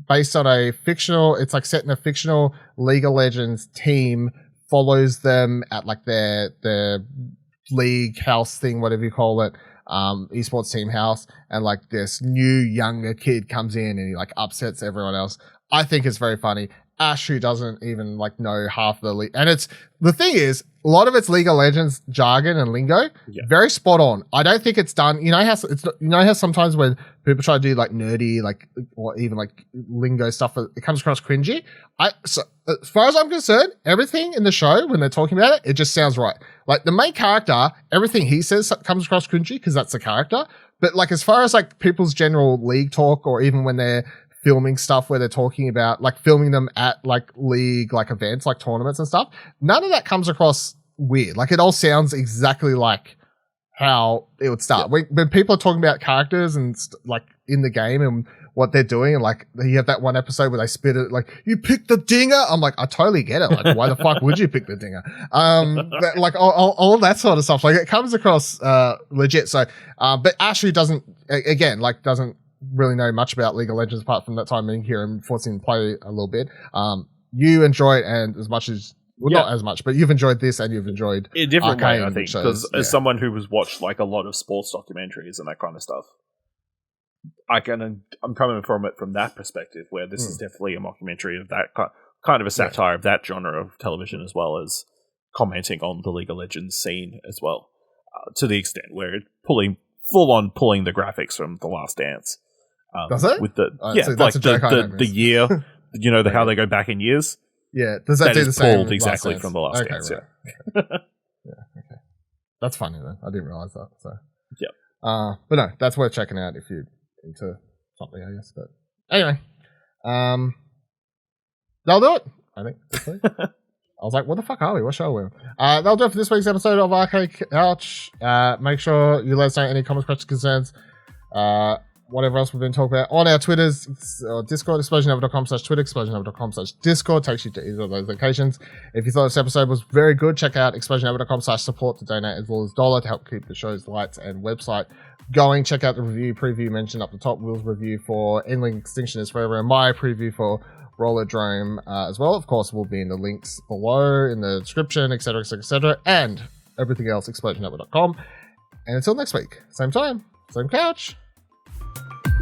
Speaker 1: based on a fictional. It's like set in a fictional League of Legends team. Follows them at like their league house thing, whatever you call it. Esports team house, and like this new younger kid comes in and he like upsets everyone else. I think it's very funny. Ash, who doesn't even like know half the league, and it's the thing is a lot of it's League of Legends jargon and lingo, very spot on. I don't think it's done. You know how sometimes when people try to do like nerdy or even like lingo stuff, it comes across cringy. So as far as I'm concerned, everything in the show when they're talking about it just sounds right. Like the main character, everything he says comes across cringy because that's the character. But like as far as like people's general league talk, or even when they're filming stuff where they're talking about like filming them at like league like events like tournaments and stuff, none of that comes across weird. Like it all sounds exactly like how it would start. When people are talking about characters and like in the game and what they're doing, and like you have that one episode where they spit it like, you picked the dinger. I'm like, I totally get it. Like, why the fuck would you pick the dinger? Like all that sort of stuff. Like it comes across legit. So but Ashley doesn't really know much about League of Legends apart from that time being here and forcing him to play a little bit. You enjoy it, and as much as not as much, but you've enjoyed this and you've enjoyed
Speaker 2: in a different way, I think, because as someone who has watched like a lot of sports documentaries and that kind of stuff, I'm coming from it from that perspective, where this is definitely a mockumentary of that kind of a satire of that genre of television, as well as commenting on the League of Legends scene as well, to the extent where it's pulling the graphics from The Last Dance.
Speaker 1: Does it?
Speaker 2: With the year, how they go back in years.
Speaker 1: Yeah, does that do the same?
Speaker 2: Pulled exactly from The Last Dance.
Speaker 1: Right. Yeah. Okay. That's funny then. I didn't realize that. So
Speaker 2: yeah.
Speaker 1: But no, that's worth checking out if you're into something, I guess. But anyway, that'll do it. I think. I was like, what the fuck are we? What show are we on? That'll do it for this week's episode of Arcade Couch. Make sure you let us know any comments, questions, concerns, whatever else we've been talking about on our Twitters, Discord, explosionhour.com/Twitter, explosionhour.com/Discord, takes you to either of those locations. If you thought this episode was very good, check out explosionhour.com/support to donate as little as $1 to help keep the show's lights and website going. Check out the review preview mentioned up the top. Will's review for Endling Extinction is forever, and my preview for Rollerdrome as well. Of course, will be in the links below in the description, etc., and everything else, explosionhour.com. And until next week, same time, same couch.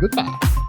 Speaker 1: Goodbye.